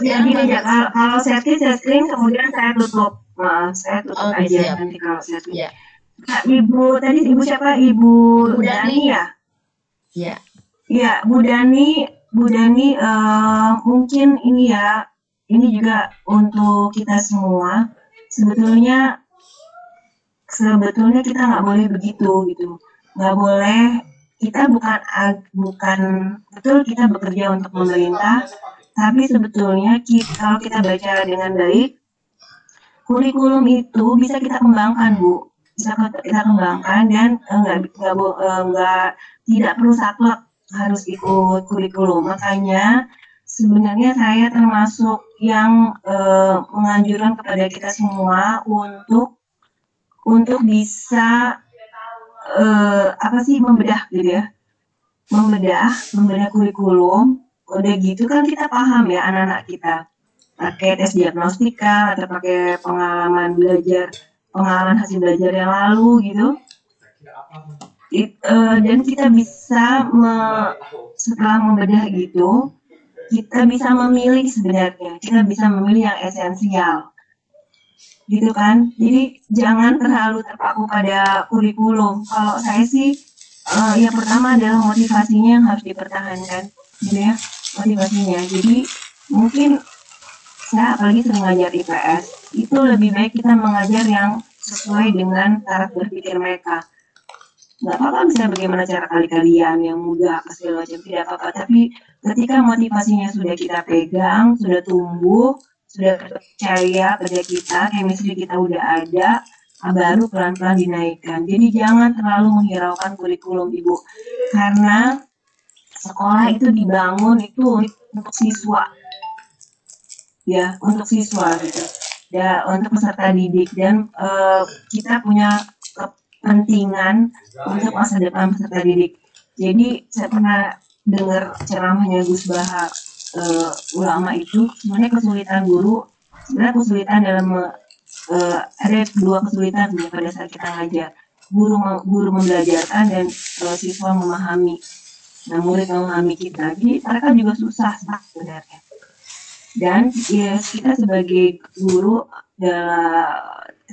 Ya gini ya, kalau share screen kemudian saya tutup. Saya tutup aja siap. nanti kalau share screen. Iya. Nah, Ibu siapa? Ibu Dani ya? Iya. Iya, Bu Dani mungkin ini ya, ini juga untuk kita semua. Sebetulnya kita nggak boleh begitu gitu, nggak boleh. Kita bukan betul kita bekerja untuk pemerintah, tapi sebetulnya kalau kita baca dengan baik, kurikulum itu bisa kita kembangkan Bu, bisa kita kembangkan dan tidak perlu saklek harus ikut kurikulum. Makanya sebenarnya saya termasuk yang menganjurkan kepada kita semua untuk bisa membedah gitu ya, membedah kurikulum. Udah gitu kan kita paham ya, anak-anak kita pakai tes diagnostika atau pakai pengalaman hasil belajar yang lalu gitu. Dan kita bisa setelah membedah gitu, kita bisa memilih sebenarnya, kita bisa memilih yang esensial gitu kan. Jadi jangan terlalu terpaku pada kurikulum. Kalau saya sih yang pertama adalah motivasinya yang harus dipertahankan gitu ya, motivasinya. Jadi mungkin saya apalagi sering ngajar IPS, itu lebih baik kita mengajar yang sesuai dengan taraf berpikir mereka. Nggak apa-apa bisa bagaimana cara kalian yang mudah segala macam, tidak apa-apa, tapi ketika motivasinya sudah kita pegang, sudah tumbuh, sudah percaya pada kita, chemistry kita udah ada, baru pelan-pelan dinaikkan. Jadi jangan terlalu menghiraukan kurikulum Ibu, karena sekolah itu dibangun itu untuk siswa ya, untuk siswa gitu ya, untuk peserta didik, dan kita punya kepentingan untuk masa depan peserta didik. Jadi saya pernah dengar ceramahnya Gus Bahar, ulama itu sebenarnya kesulitan dalam ada dua kesulitan pada saat kita ngajar, guru membelajarkan dan siswa memahami, nah murid memahami kita. Jadi mereka juga susah sebenarnya. Dan ya, kita sebagai guru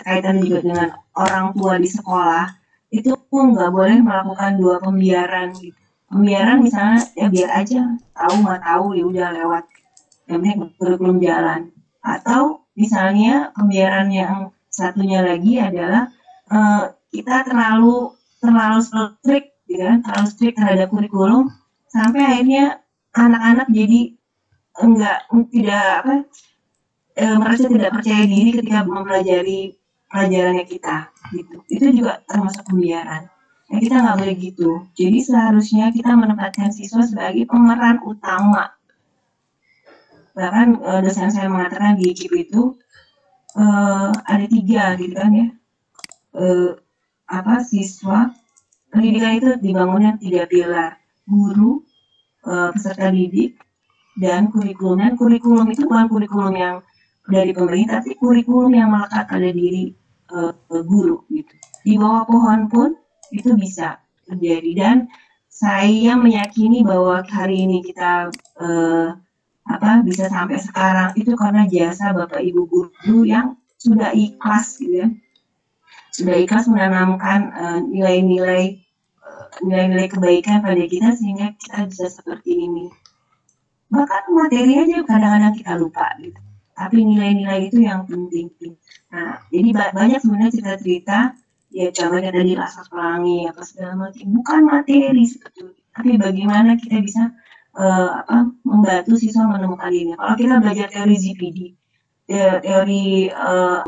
kaitan juga dengan orang tua di sekolah itu nggak boleh melakukan dua pembiaran gitu. Pembiaran misalnya ya biar aja tahu nggak tahu ya udah lewat, yang penting kurikulum jalan. Atau misalnya pembiaran yang satunya lagi adalah kita terlalu strict gitu kan, terlalu strict terhadap kurikulum sampai akhirnya anak-anak jadi merasa tidak percaya diri ketika mempelajari pelajarannya kita gitu. Itu juga termasuk pembiaran. Nah, kita nggak boleh gitu. Jadi seharusnya kita menempatkan siswa sebagai pemeran utama. Bahkan dosen saya mengatakan di IKIP itu ada 3 gitu kan ya. Siswa pendidikan itu dibangunnya 3 pilar: guru, peserta didik, dan kurikulum. Dan kurikulum itu bukan kurikulum yang dari pemerintah, tapi kurikulum yang melekat pada diri guru gitu. Di bawah pohon pun itu bisa terjadi. Dan saya meyakini bahwa hari ini kita bisa sampai sekarang itu karena jasa Bapak Ibu guru yang sudah ikhlas gitu ya. Sudah ikhlas menanamkan nilai-nilai kebaikan pada kita sehingga kita bisa seperti ini. Bahkan materi aja kadang-kadang kita lupa gitu. Tapi nilai-nilai itu yang penting. Nah, jadi banyak sebenarnya cerita-cerita, ya contohnya tadi Laskar Pelangi apa segala macam, bukan materi sebetulnya, tapi bagaimana kita bisa membantu siswa menemukan dirinya. Kalau kita belajar teori ZPD, teori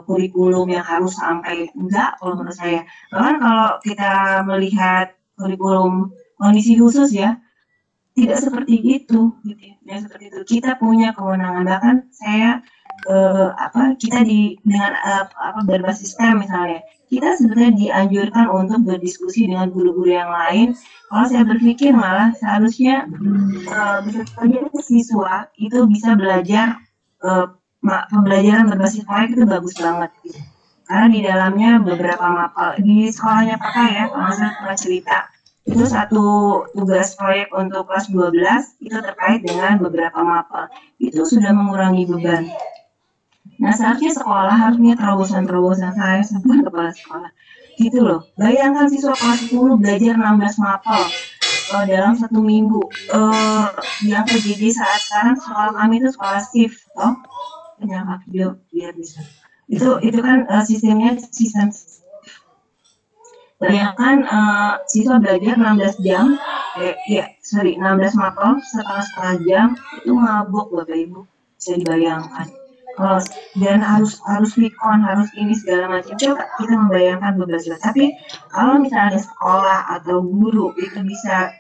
kurikulum yang harus sampai enggak, kalau menurut saya. Bahkan kalau kita melihat kurikulum kondisi khusus ya, tidak seperti itu, gitu ya. Tidak seperti itu. Kita punya kewenangan. Bahkan saya kita dengan berbasis STEM misalnya, kita sebenarnya dianjurkan untuk berdiskusi dengan guru-guru yang lain. Kalau saya berpikir malah seharusnya bisa saja siswa itu bisa belajar pembelajaran berbasis proyek itu bagus banget gitu. Karena di dalamnya beberapa mapel di sekolahnya Pak ya, kalau saya pernah cerita, itu satu tugas proyek untuk kelas 12 itu terkait dengan beberapa mapel. Itu sudah mengurangi beban. Nah, seharusnya sekolah harus punya terobosan-terobosan. Saya sebagai kepala sekolah gitu loh. Bayangkan siswa kelas 10 belajar 16 mapel dalam 1 minggu. Yang terjadi saat sekarang sekolah kami itu sekolah shift, penyangka video biar bisa. Itu kan sistemnya sistem. Bayangkan siswa belajar 16 jam, 16 mapel setengah jam, itu mabuk Bapak Ibu, bisa dibayangkan. Dan harus recon, harus ini segala macam. Coba kita membayangkan 12 jam. Tapi kalau misalnya sekolah atau guru itu bisa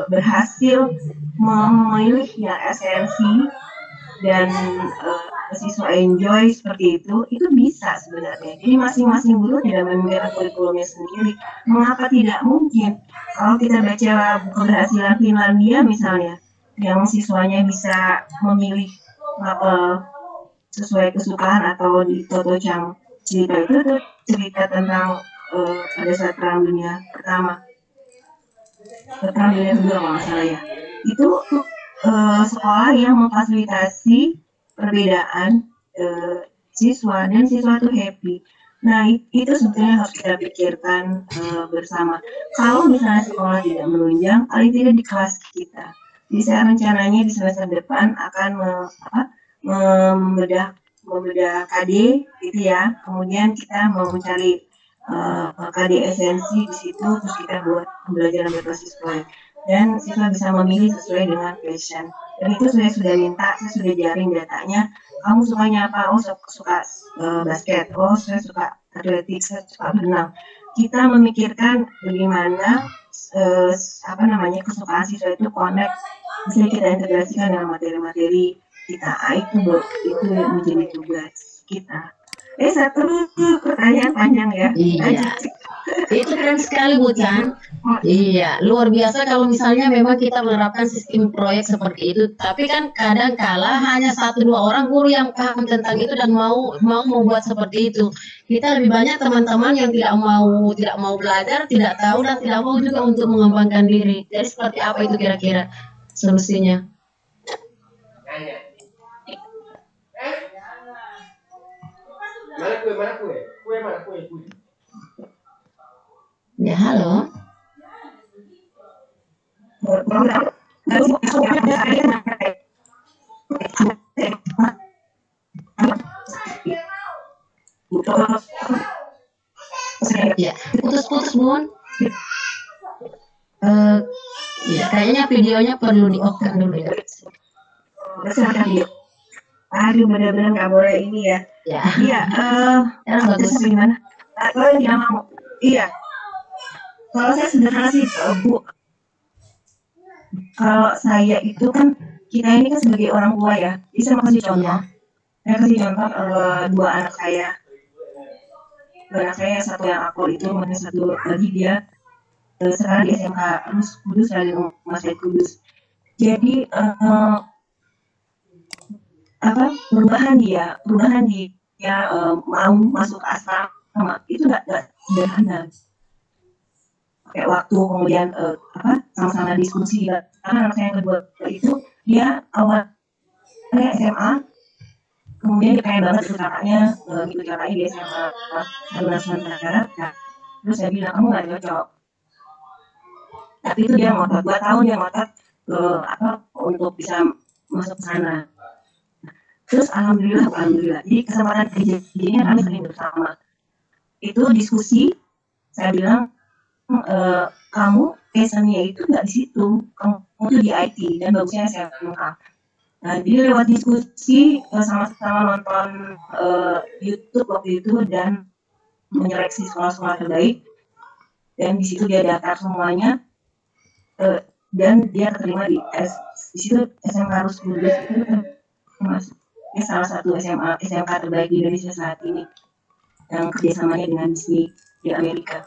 berhasil memilih yang esensi dan siswa enjoy seperti itu bisa sebenarnya. Jadi masing-masing guru tidak memiliki kurikulumnya sendiri. Mengapa tidak mungkin? Kalau kita baca keberhasilan Finlandia misalnya, yang siswanya bisa memilih mapel sesuai kesukaan atau di Totocam cerita itu tuh cerita tentang pada saat Perang Dunia Pertama, Perang Dunia Kedua kalau nggak salah ya. Itu sekolah yang memfasilitasi perbedaan siswa dan siswa itu happy. Nah itu sebetulnya harus kita pikirkan bersama. Kalau misalnya sekolah tidak menunjang, paling tidak di kelas kita. Jadi saya rencananya di semester depan akan membedah KD gitu ya. Kemudian kita mau mencari KD esensi di situ, terus kita buat pembelajaran berbasis proyek. Dan siswa bisa memilih sesuai dengan passion. Dan itu saya sudah minta, saya sudah jaring datanya. Kamu sukanya apa? Oh, suka basket. Oh, saya suka atletik, saya suka berenang. Kita memikirkan bagaimana kesukaan siswa itu connect, bisa kita integrasikan dengan materi-materi kita. Itu menjadi tugas kita. Satu pertanyaan panjang ya. Iya. Itu keren sekali Bu Chan. Iya, luar biasa kalau misalnya memang kita menerapkan sistem proyek seperti itu. Tapi kan kadang kala hanya 1-2 orang guru yang paham tentang itu dan mau membuat seperti itu. Kita lebih banyak teman-teman yang tidak mau belajar, tidak tahu dan tidak mau juga untuk mengembangkan diri. Jadi seperti apa itu kira-kira solusinya? Ya, halo. Ya, putus-putus, Bun. Ya, kayaknya videonya perlu di-off-kan dulu ya. Aduh, benar-benar nggak boleh ini ya. Ya, Iya, sekarang bagus. terus gimana? Kalau yang tidak mau, iya. Kalau saya sederhana sih, Bu. Kalau saya itu kan, kita ini kan sebagai orang tua ya. Bisa kasih contoh. Saya kasih contoh dua anak saya. Dua anak saya, satu yang akul itu, kemudian satu lagi dia sekarang di SMK Kudus, dari Rumah Sakit Kudus. Jadi perubahan dia mau masuk asrama itu nggak sederhana. Kayak waktu kemudian sama-sama diskusi, karena anak saya yang kedua itu dia awalnya SMA, kemudian dia pengen banget ikut kakaknya di SMA Taruna Nusantara. Nah, terus saya bilang kamu nggak cocok, tapi itu dia ngotot 2 tahun, dia ngotot untuk bisa masuk ke sana. Terus alhamdulillah, jadi kesempatan kejadiannya kami sering bersama. Itu diskusi, saya bilang kamu passionnya itu nggak di situ, kamu tuh di IT dan bagusnya SMK. Nah, jadi lewat diskusi sama-sama nonton YouTube waktu itu dan menyeleksi sekolah-sekolah terbaik, dan di situ dia daftar semuanya dan dia terima di situ SMK Harus Kudus itu termasuk salah satu SMK terbaik di Indonesia saat ini yang kerjasamanya dengan Disney di Amerika.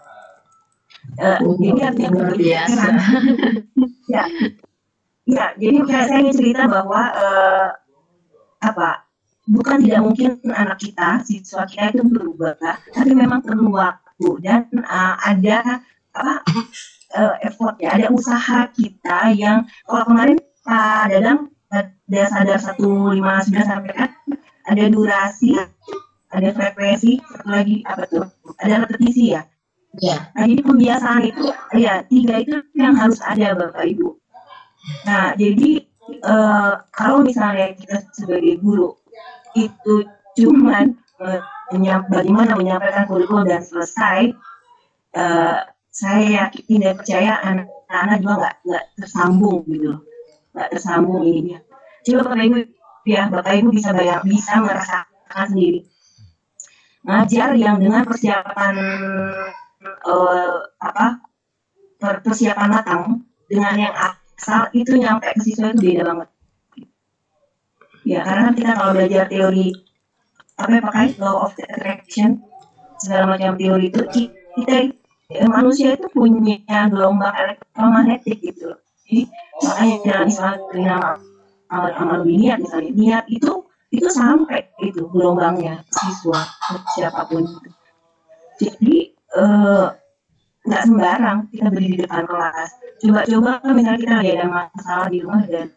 Jadi artinya luar biasa. Ya, jadi saya ingin cerita bahwa bukan tidak mungkin anak kita, siswa kita itu berubah, tapi memang perlu waktu dan ada effortnya, ada usaha kita yang kalau kemarin Pak Dadang ada sadar 159 sampaikan ada durasi, ada frekuensi, satu lagi ada repetisi ya. Ya. Nah, jadi pembiasaan itu ya 3 itu yang harus ada Bapak Ibu. Nah, jadi kalau misalnya kita sebagai guru itu cuman bagaimana menyampaikan kurikulum dan selesai, saya yakin dan percaya anak-anak juga nggak tersambung gitu, nggak tersambung ininya. Coba Bapak Ibu bisa merasakan sendiri. Ngajar yang dengan persiapan persiapan matang dengan yang asal itu nyampe ke siswa itu beda banget. Ya, karena kita kalau belajar teori pakai law of attraction segala macam teori itu, kita manusia itu punya gelombang elektromagnetik gitu. Jadi makanya dalam Islam dinamakan amal niat, misalnya niat itu sampai itu gelombangnya siswa siapapun itu. Jadi nggak sembarang kita berdiri di depan kelas. Coba misalnya kita lagi ada masalah di rumah dan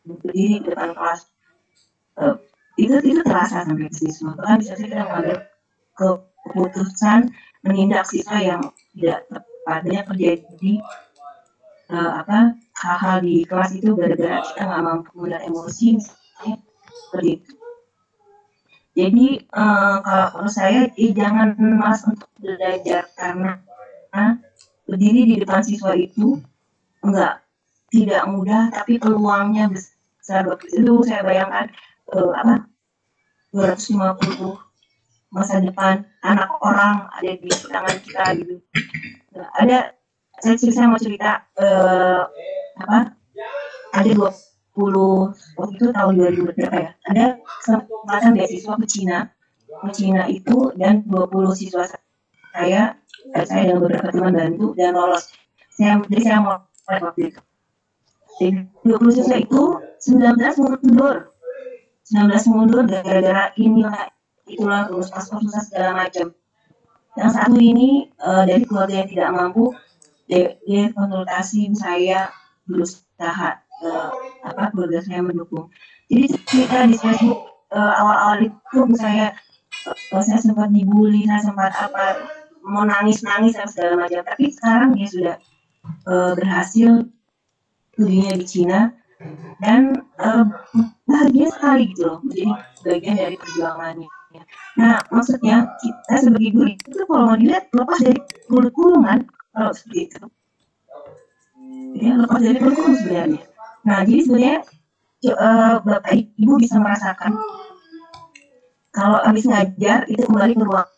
berdiri di depan kelas, itu terasa sampai ke siswa. Bahkan bisa kita mengambil keputusan menindak siswa yang tidak tepat. Banyak terjadi hal-hal di kelas itu gara-gara kita nggak mampu menahan emosi, misalnya seperti itu. Jadi kalau menurut saya jangan malas untuk belajar, karena berdiri di depan siswa itu tidak mudah, tapi peluangnya besar. Itu saya bayangkan 250 masa depan anak orang ada di tangan kita gitu. Saya mau cerita ada 20 waktu itu tahun 2000 berapa ya, ada kesempatan beasiswa ke Cina itu, dan 20 siswa saya dan beberapa teman bantu dan lolos. Jadi saya mau waktu itu. Jadi 20 siswa itu 19 mundur gara-gara itulah urus paspor susah segala macam. Yang satu ini dari keluarga yang tidak mampu, dia konsultasi saya, berusaha keluarga saya mendukung. Jadi cerita di Facebook awal-awal itu saya saya sempat dibully, saya sempat apa, mau nangis-nangis dan segala macam. Tapi sekarang dia sudah berhasil studinya di Cina dan bahagia sekali gitu loh, menjadi bagian dari perjuangannya. Nah, maksudnya kita sebagai guru itu kalau mau dilihat lepas dari kurikulum kan, kalau seperti itu. Ya, lepas dari kurikulum sebenarnya. Nah, jadi sebenarnya Bapak Ibu bisa merasakan kalau habis ngajar itu kembali ke ruang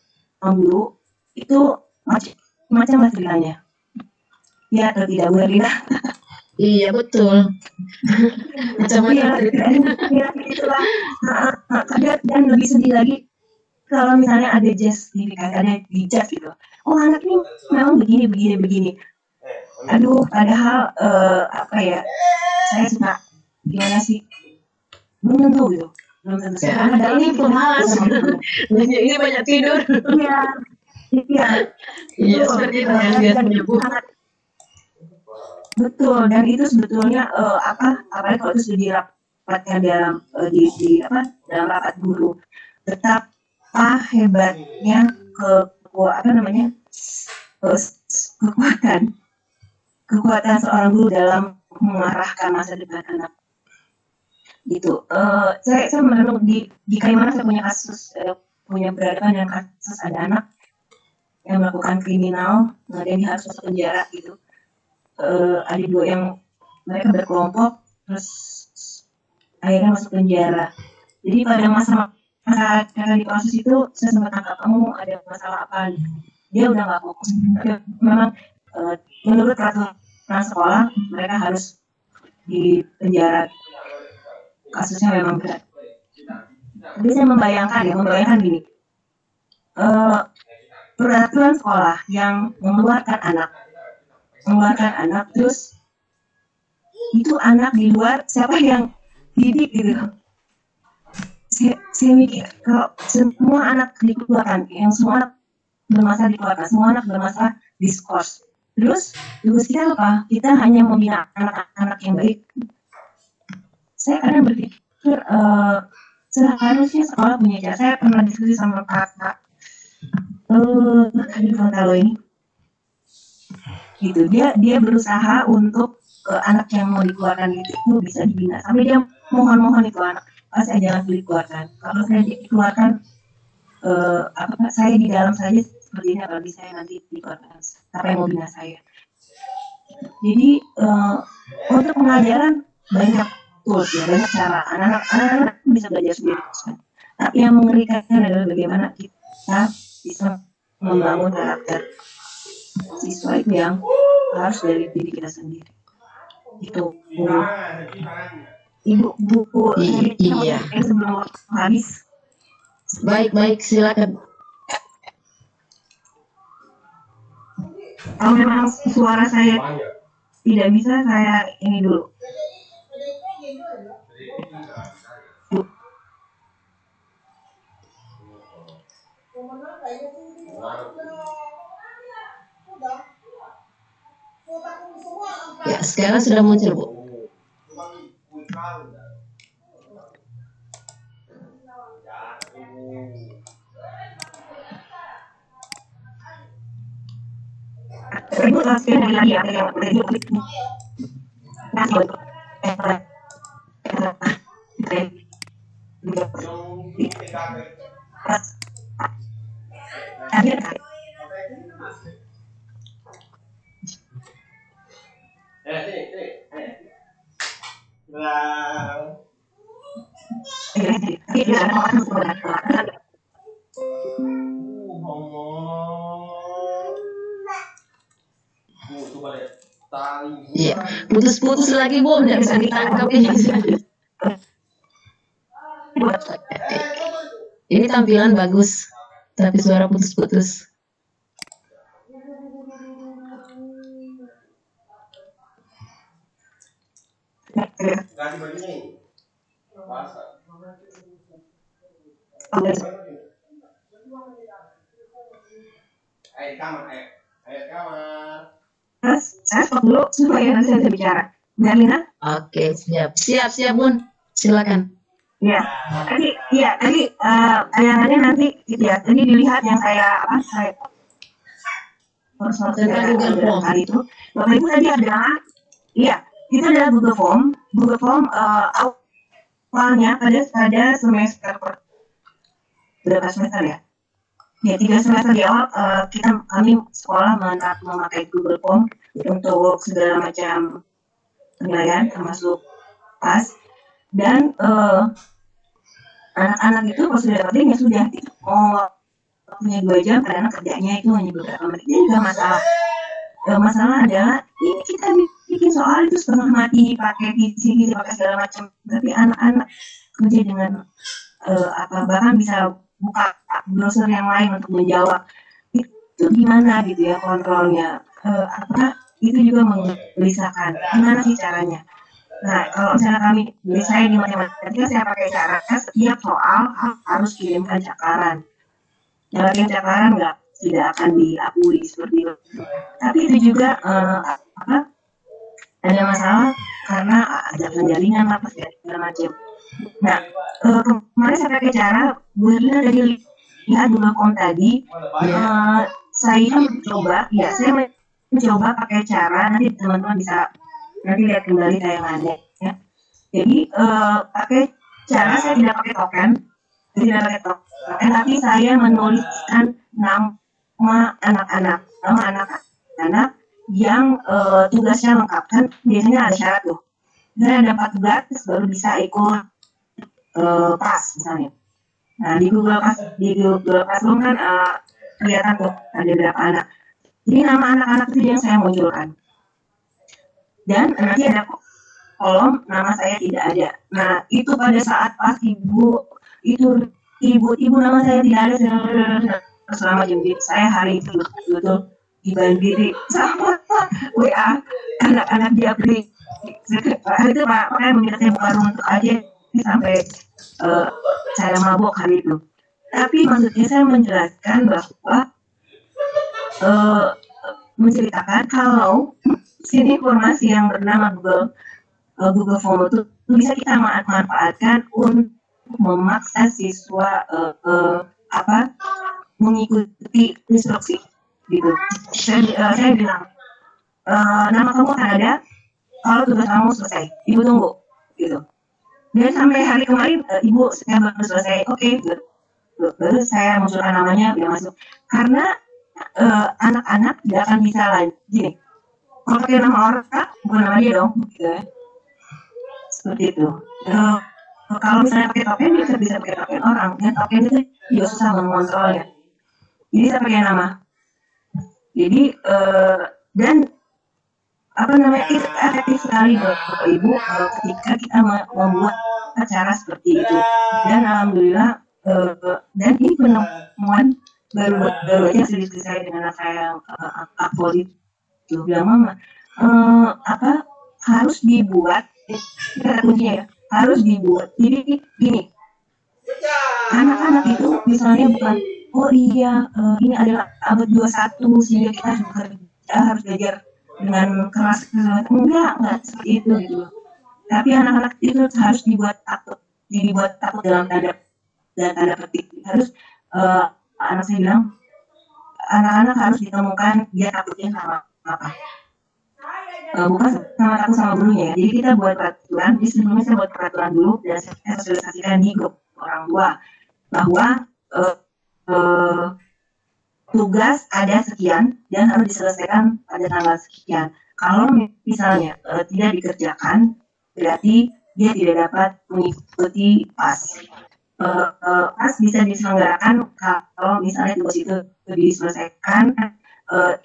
guru itu macam lah ceritanya. Ya atau tidak, Bu Erlina? Iya betul. Macam-macam ceritanya. Ya, itulah. Dan lebih sedih lagi kalau misalnya ada justifikasi, ada dijudge gitu. Oh anak ini memang begini. Aduh, padahal apa ya? Saya suka gimana sih? Belum tentu gitu. Belum tentu. Ya, ini pemalas. Ini banyak tidur. Iya. Iya, seperti itu yang dia menyebut. Betul, dan itu sebetulnya apalagi kalau itu sudah dirapatkan dalam dalam rapat guru, betapa hebatnya kekuatan seorang guru dalam mengarahkan masa depan anak. Gitu. Saya merenung di Kalimantan saya punya kasus punya berhadapan dengan kasus ada anak yang melakukan kriminal, kemudian dia harus masuk penjara gitu. Ada dua yang mereka berkelompok terus akhirnya masuk penjara. Jadi pada masa di proses itu saya sempat tangkap, kamu ada masalah apa? Dia udah nggak fokus. Memang menurut peraturan sekolah mereka harus di penjara. Kasusnya memang berat. Tapi saya membayangkan gini, peraturan sekolah yang mengeluarkan anak terus itu anak di luar siapa yang didik gitu. Saya mikir kalau semua anak dikeluarkan, yang semua anak bermasalah dikeluarkan, semua anak bermasalah diskors, terus tugas kita apa? Kita hanya membina anak-anak yang baik. Saya kadang berpikir seharusnya sekolah punya cara. Saya pernah diskusi sama kakak di Gorontalo ini. Gitu, dia berusaha untuk anak yang mau dikeluarkan itu bisa dibina, sampai dia mohon itu anak, saya jangan dikeluarkan, kalau saya dikeluarkan saya di dalam saja seperti ini, apalagi saya nanti dikeluarkan, siapa yang mau bina saya. Jadi untuk pengajaran banyak tools ya, banyak cara, anak-anak bisa belajar sendiri kan. Tapi yang mengerikan adalah bagaimana kita bisa membangun karakter siswa itu yang harus dari diri kita sendiri. Itu Ibu buku Iya. Sebelum habis. Baik, silakan. Kalau memang suara saya tidak bisa, saya ini dulu. Ya, sekarang sudah muncul, Bu. Ibu langsung lagi ada yang Iya, putus-putus lagi, Bu, nggak bisa ditangkap ini. Ini tampilan bagus, tapi suara putus-putus. Saya stop dulu supaya nanti saya bisa bicara. Mbak Lina? Oke, siap, Bun. Silakan. tayangannya nanti gitu ya. Jadi dilihat yang saya Tentang Google Form. hari itu. Bapak Ibu tadi adalah, itu adalah Google Form. Google Form awalnya pada semester berapa semester ya? Ya 3 semester di awal kami sekolah memakai Google Form untuk segala macam penilaian termasuk pas, dan anak-anak itu kalau sudah dapat ya sudah waktunya 2 jam karena kerjanya itu hanya beberapa menit. Ini juga masalah adalah ini kita bikin soal itu setengah mati pakai visi pakai segala macam, tapi anak-anak kerja dengan bahkan bisa buka browser yang lain untuk menjawab, itu gimana gitu ya kontrolnya, itu juga menggelisahkan gimana sih caranya. Nah, kalau misalnya saya di matematika saya pakai cara setiap soal harus kirimkan cakaran. Kalau kirim cakaran tidak akan diakui seperti itu. Tapi itu juga ada masalah karena ada penjaringan apa segala macam. Nah, kemarin saya pakai cara Bu Herlina tadi lihat Google Form tadi, saya mencoba pakai cara, nanti teman-teman bisa nanti lihat kembali tayangannya ya. Jadi pakai cara saya tidak pakai token, tapi saya menuliskan nama anak-anak yang tugasnya lengkap, kan biasanya ada syarat tuh. Saya ada 4 tugas baru bisa ikut pas misalnya. Nah di Google Classroom kan kelihatan tuh ada berapa anak. Jadi nama anak-anak itu yang saya munculkan. Dan nanti ada kolom nama saya tidak ada. Nah itu pada saat pas ibu nama saya tidak ada selama jam saya hari itu betul dibandiri sama WA anak-anak di aplikasi itu makanya meminta saya buka room untuk aja sampai saya mabok hari itu. Tapi maksudnya saya menjelaskan bahwa menceritakan kalau sini informasi yang bernama Google Form itu bisa kita manfaatkan untuk memaksa siswa mengikuti instruksi gitu. Saya bilang nama kamu akan ada kalau tugas kamu selesai, ibu tunggu gitu. Dan sampai hari kemarin ibu saya baru selesai, oke, baru saya munculkan namanya dia masuk. Karena anak-anak tidak akan bisa lagi gini. Kalau pakai nama orang, bukan nama dia dong, gitu ya. Seperti itu. Kalau misalnya pakai token, bisa pakai token orang, dan token itu juga susah mengontrolnya. Jadi saya pakai nama. Jadi dan itu efektif sekali Bapak Ibu ketika kita membuat acara seperti itu. Dan alhamdulillah dan ini penemuan baru aja sedikit saya dengan saya upload itu bilang mama harus dibuat kata kuncinya ya, harus dibuat. Jadi gini, anak-anak itu misalnya bukan ini adalah abad 21 sehingga kita harus belajar dengan keras, enggak seperti itu gitu. Tapi anak-anak itu harus dibuat takut dalam tanda petik. Harus anak saya bilang anak-anak harus ditemukan dia takutnya sama apa, bukan sama takut sama gurunya ya. Jadi kita buat peraturan. Di sebelumnya saya buat peraturan dulu dan saya sosialisasikan di grup orang tua bahwa tugas ada sekian dan harus diselesaikan pada tanggal sekian. Kalau misalnya tidak dikerjakan, berarti dia tidak dapat mengikuti pas. Pas bisa diselenggarakan kalau misalnya tugas itu diselesaikan,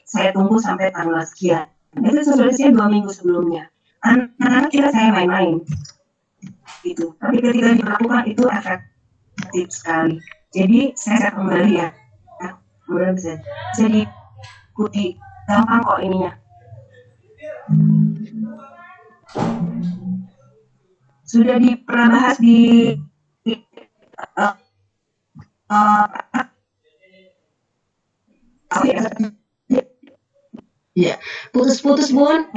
saya tunggu sampai tanggal sekian. Itu sosialisasinya 2 minggu sebelumnya. Anak-anak kira saya main-main, gitu. Tapi ketika dilakukan itu efektif sekali. Jadi saya kembali ya. Mudah bisa diikuti, gampang kok ininya. Sudah pernah bahas di ya, putus-putus Bun.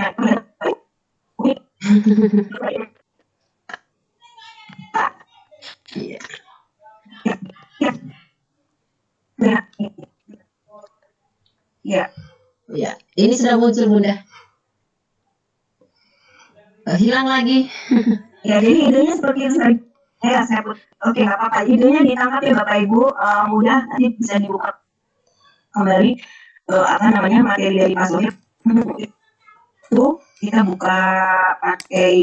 Ya. Ya, ini sudah muncul Bunda. Hilang lagi. Ya, jadi idenya seperti itu tadi. Ya, oke, nggak apa-apa. Idenya ditangkap ya Bapak Ibu. Mudah nanti bisa dibuka kembali materi dari Pak Sohib. Itu kita buka pakai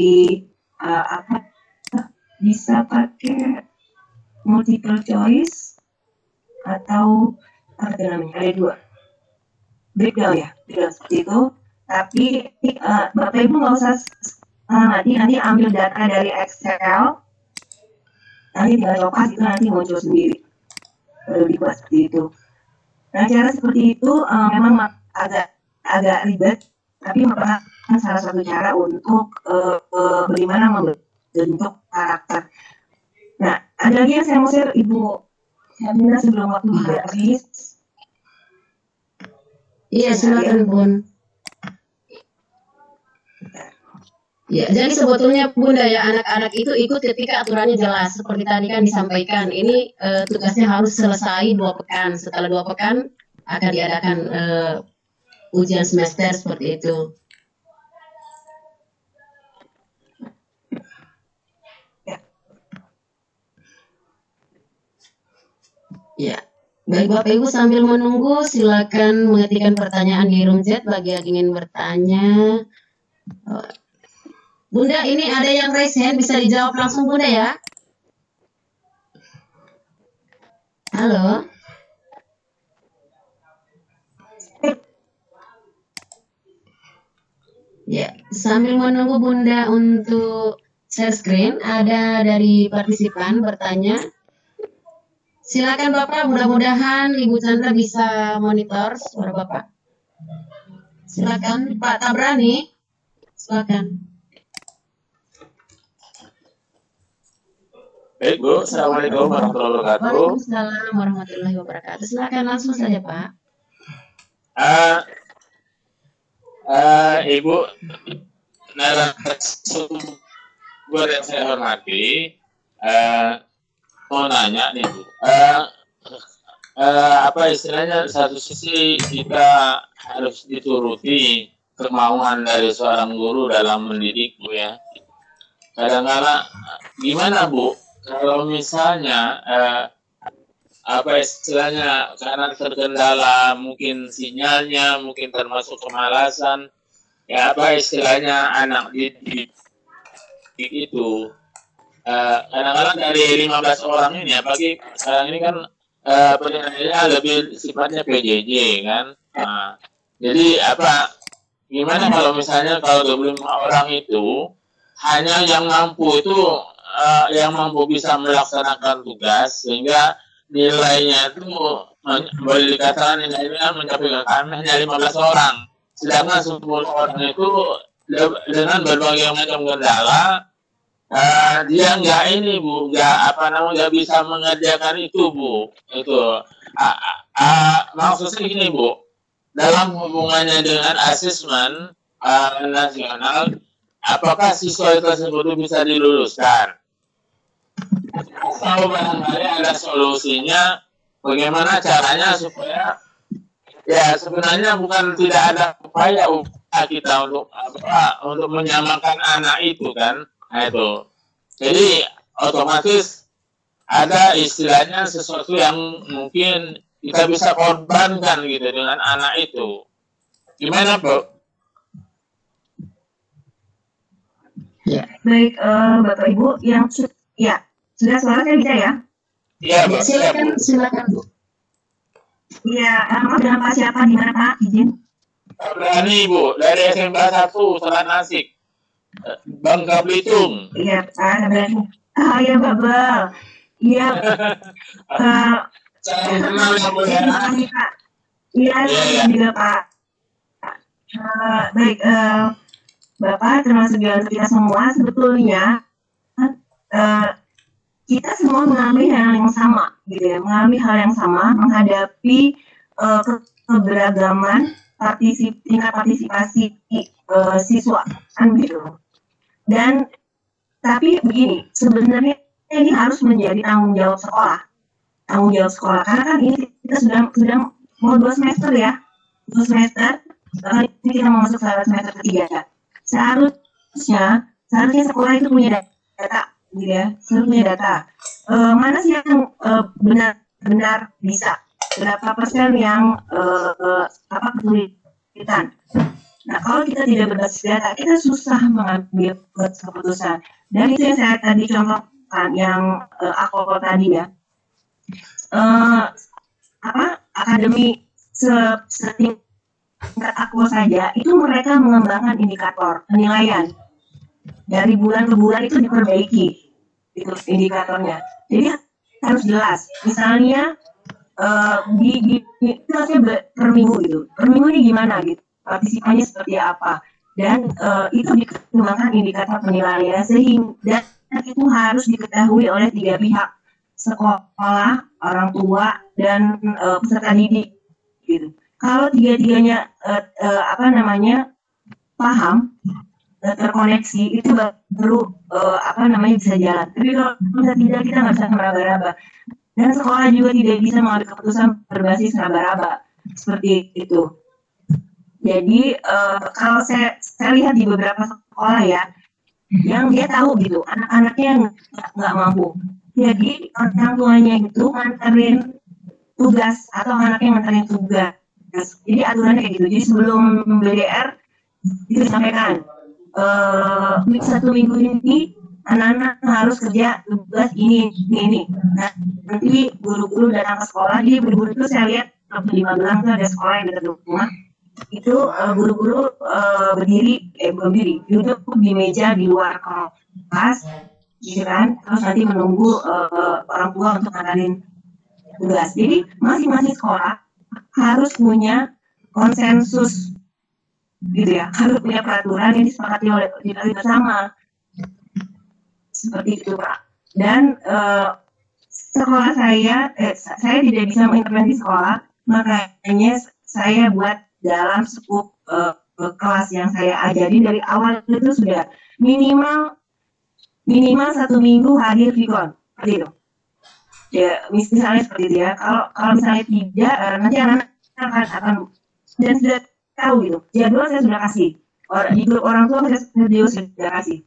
bisa pakai multiple choice atau apa namanya, ada 2 breakdown ya, breakdown seperti itu. Tapi Bapak Ibu nggak usah nanti ambil data dari Excel, nanti tinggal copas itu nanti muncul sendiri, baru dibuat seperti itu. Nah, cara seperti itu memang agak ribet, tapi merupakan salah satu cara untuk bagaimana membentuk karakter. Nah, ada lagi yang saya mau share Ibu Herlina sebelum waktu habis. Iya, silakan Bun. Ya, jadi sebetulnya Bunda ya, anak-anak itu ikut ketika aturannya jelas. Seperti tadi kan disampaikan, ini tugasnya harus selesai 2 pekan. Setelah 2 pekan akan diadakan ujian semester seperti itu. Ya, baik Bapak Ibu sambil menunggu silakan mengetikkan pertanyaan di room chat bagi yang ingin bertanya. Bunda, ini ada yang raise hand, bisa dijawab langsung Bunda ya. Halo. Ya, sambil menunggu Bunda untuk share screen, ada dari partisipan bertanya. Silakan Bapak, mudah-mudahan Ibu Chandra bisa monitor suara Bapak. Silakan Pak Tabrani. Silakan. Baik Bu, Assalamualaikum warahmatullahi wabarakatuh. Waalaikumsalam warahmatullahi wabarakatuh. Silakan langsung saja Pak. Ibu narasumber yang saya hormati, mau nanya nih Bu, apa istilahnya, satu sisi kita harus dituruti kemauan dari seorang guru dalam mendidik Bu ya. Kadang-kadang gimana Bu? Kalau misalnya apa istilahnya, karena terkendala mungkin sinyalnya, mungkin termasuk kemalasan, ya apa istilahnya anak didik itu kadang-kadang dari 15 orang ini, apalagi sekarang ini kan penilaiannya lebih sifatnya PJJ kan. Jadi apa, gimana kalau misalnya kalau 25 orang itu hanya yang mampu itu yang mampu bisa melaksanakan tugas sehingga nilainya itu boleh dikatakan nilainya mencapai hanya 15 orang, sedangkan 10 orang itu dengan berbagai macam kendala dia nggak bisa mengerjakan itu Bu. Itu maksudnya gini Bu, dalam hubungannya dengan asesmen nasional, apakah siswa tersebut bisa diluluskan? Atau barangkali ada solusinya, bagaimana caranya supaya ya sebenarnya bukan tidak ada upaya kita untuk menyamakan anak itu kan. Nah itu, jadi otomatis ada istilahnya sesuatu yang mungkin kita bisa korbankan gitu dengan anak itu. Gimana Bu? Ya. Baik Bapak Ibu yang ya sudah suara saya bisa ya? Iya Bu. Silakan Bu. Iya, maaf dengan Pak siapa di mana Pak? Izin. Berani Bu, dari SMK 1 Selat Nasik, Bangka Belitung. Iya Pak, berani. Ya Babel. Iya. Saya kenal ya Bu ya. Terima kasih Pak. Iya juga Pak. Baik, Bapak termasuk kita semua sebetulnya kita semua mengalami hal yang sama, gitu ya, mengalami hal yang sama menghadapi keberagaman tingkat partisipasi siswa, kan gitu. Dan tapi begini, sebenarnya ini harus menjadi tanggung jawab sekolah, karena kan ini kita sudah mau 2 semester ya, semester, ini kita mau masuk semester ketiga. Seharusnya sekolah itu punya data, gitu ya, punya data. Mana sih yang benar-benar bisa, berapa persen yang kesulitan. Nah, kalau kita tidak berbasis data, kita susah mengambil keputusan. Dan itu yang saya tadi contohkan, yang aku tadi ya. Akademi setingkat aku saja, itu mereka mengembangkan indikator penilaian. Dari bulan ke bulan itu diperbaiki, itu indikatornya. Jadi harus jelas. Misalnya, itu harusnya per minggu gitu. Per minggu ini gimana gitu. Partisipannya seperti apa, dan itu dikembangkan indikator penilaian sehingga itu harus diketahui oleh 3 pihak, sekolah, orang tua, dan peserta didik gitu. Kalau tiga-tiganya paham, terkoneksi, itu baru bisa jalan. Tapi kalau tidak, kita nggak bisa meraba-raba, dan sekolah juga tidak bisa mengambil keputusan berbasis raba-raba seperti itu. Jadi kalau saya lihat di beberapa sekolah ya, yang dia tahu gitu, anak-anaknya nggak mampu. Jadi orang tuanya itu nganterin tugas atau anaknya nganterin tugas. Jadi aturannya kayak gitu. Jadi sebelum BDR itu disampaikan, 1 minggu ini anak-anak harus kerja tugas ini. Nah, nanti guru-guru datang ke sekolah. Jadi guru-guru itu saya lihat di Magelang itu ada sekolah yang dekat rumah. Itu guru-guru duduk di meja di luar kelas, gitu kan, terus nanti menunggu orang tua untuk nganterin tugas. Jadi masing-masing sekolah harus punya konsensus, gitu ya, harus punya peraturan yang disepakati oleh bersama, seperti itu Pak. Dan sekolah saya tidak bisa mengintervensi sekolah, makanya saya buat dalam skup kelas yang saya ajari dari awal itu sudah minimal 1 minggu hadir Vicon, seperti itu. Ya, misalnya seperti itu ya. Kalau misalnya tidak, nanti anak-anak akan dan sudah tahu gitu. Jadwal saya sudah kasih. Di grup orang tua saya sudah kasih.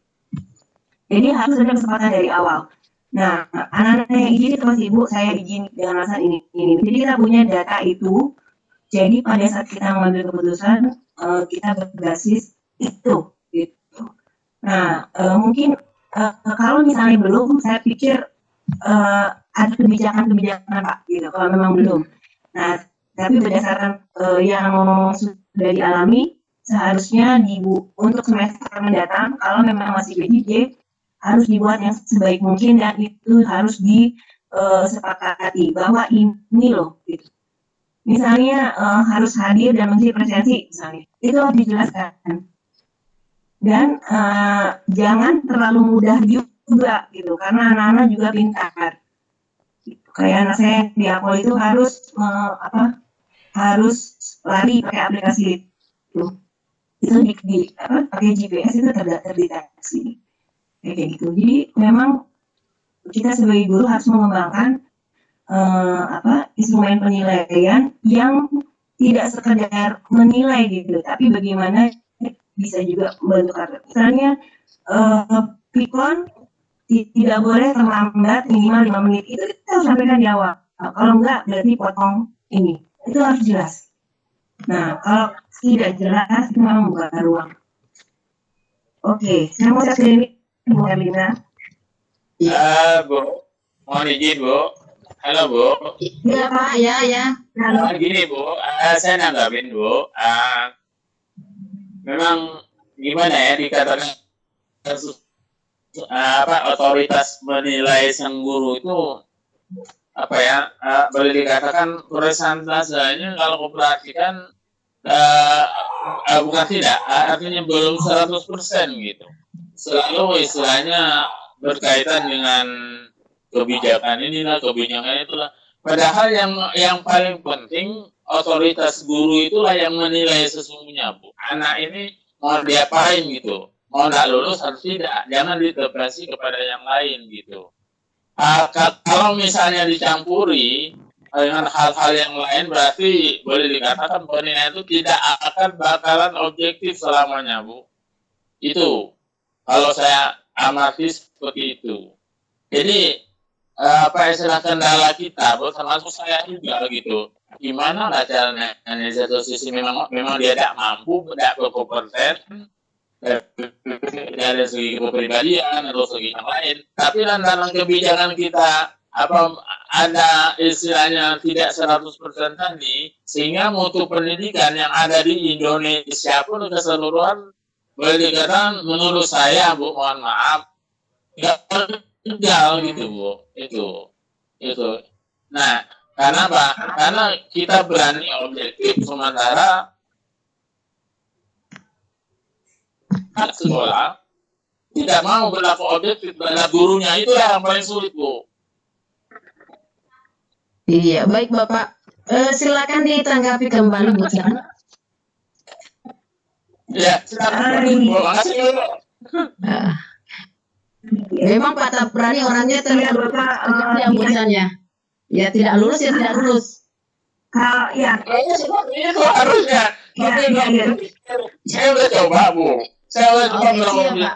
Jadi harus ada kesempatan dari awal. Nah, anak-anak yang izin itu masih Ibu, saya izin dengan alasan ini. Jadi kita punya data itu. Jadi pada saat kita mengambil keputusan, kita berbasis itu, gitu. Nah, mungkin kalau misalnya belum, saya pikir ada kebijakan Pak, gitu. Kalau memang belum. Nah, tapi berdasarkan yang sudah dialami, seharusnya untuk semester mendatang, kalau memang masih PJJ, harus dibuat yang sebaik mungkin dan itu harus disepakati bahwa ini loh, gitu. Misalnya harus hadir dan menjadi presensi, misalnya itu harus dijelaskan, dan jangan terlalu mudah juga gitu, karena anak-anak juga pintar. Kayak anak saya di Apol itu harus lari pakai aplikasi itu pakai GPS itu terdeteksi kayak gitu. Jadi memang kita sebagai guru harus mengembangkan instrumen penilaian yang tidak sekedar menilai gitu, tapi bagaimana bisa juga membantu karakter. Misalnya Vicon tidak boleh terlambat minimal 5 menit, itu kita harus sampaikan di awal. Kalau enggak berarti potong ini, itu harus jelas. Nah, kalau tidak jelas itu memang bukan ruang. Oke, saya mau ini Bu Erlina. Bu, mohon izin Bu. Halo Bu. Iya Pak, ya. Halo. Gini Bu, saya nanggapin Bu. Memang gimana ya dikatakan otoritas menilai sang guru itu boleh dikatakan persentasenya kalau perhatikan bukan tidak, artinya belum 100% gitu. Selalu istilahnya berkaitan dengan kebijakan inilah, kebijakan itulah. Padahal yang paling penting otoritas guru itulah yang menilai sesungguhnya Bu. Anak ini mau diapain gitu, mau tidak lulus harus tidak, jangan diterapasi kepada yang lain gitu. Kalau misalnya dicampuri, dengan hal-hal yang lain, berarti boleh dikatakan penilaian itu tidak akan bakalan objektif selamanya, Bu. Itu kalau saya amati seperti itu. Jadi apa istilah kendala kita, Bu, termasuk saya juga gitu. Gimana lah caranya? Di satu sisi memang dia tidak mampu, tidak berkompeten dari segi kepribadian atau segi yang lain. Tapi dalam kebijakan kita ada istilahnya tidak 100% tadi, sehingga mutu pendidikan yang ada di Indonesia pun keseluruhan boleh dikatakan menurut saya, Bu, mohon maaf, nggak gagal gitu, Bu. Itu. Nah, karena apa? Karena kita berani objektif, sementara sekolah tidak mau berlaku objektif terhadap gurunya, itu yang paling sulit, Bu. Iya, baik Bapak. Silakan ditanggapi kembali, Bu Chan. Ya, silakan. Memang Pak Taprani orangnya terlalu Bu Chan ya. Ya tidak lulus ya tidak lulus. Kalau ya itu harusnya. Tapi saya udah coba, Bu. Saya udah coba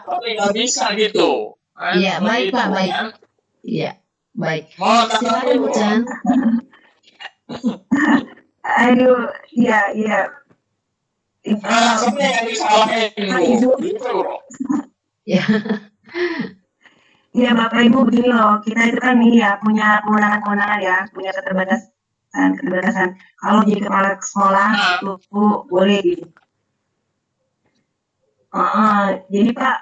tapi nggak bisa gitu. Iya, baik Pak, baik. Iya, baik. Mau Silakan Bu Chan. aduh, iya. Sebenarnya yang disalahin, Bu. Ya. Ya Bapak Ibu, begini loh, kita itu kan ini ya punya kewenangan-kewenangan ya, punya keterbatasan. Kalau jadi kepala sekolah itu boleh gitu. Jadi Pak,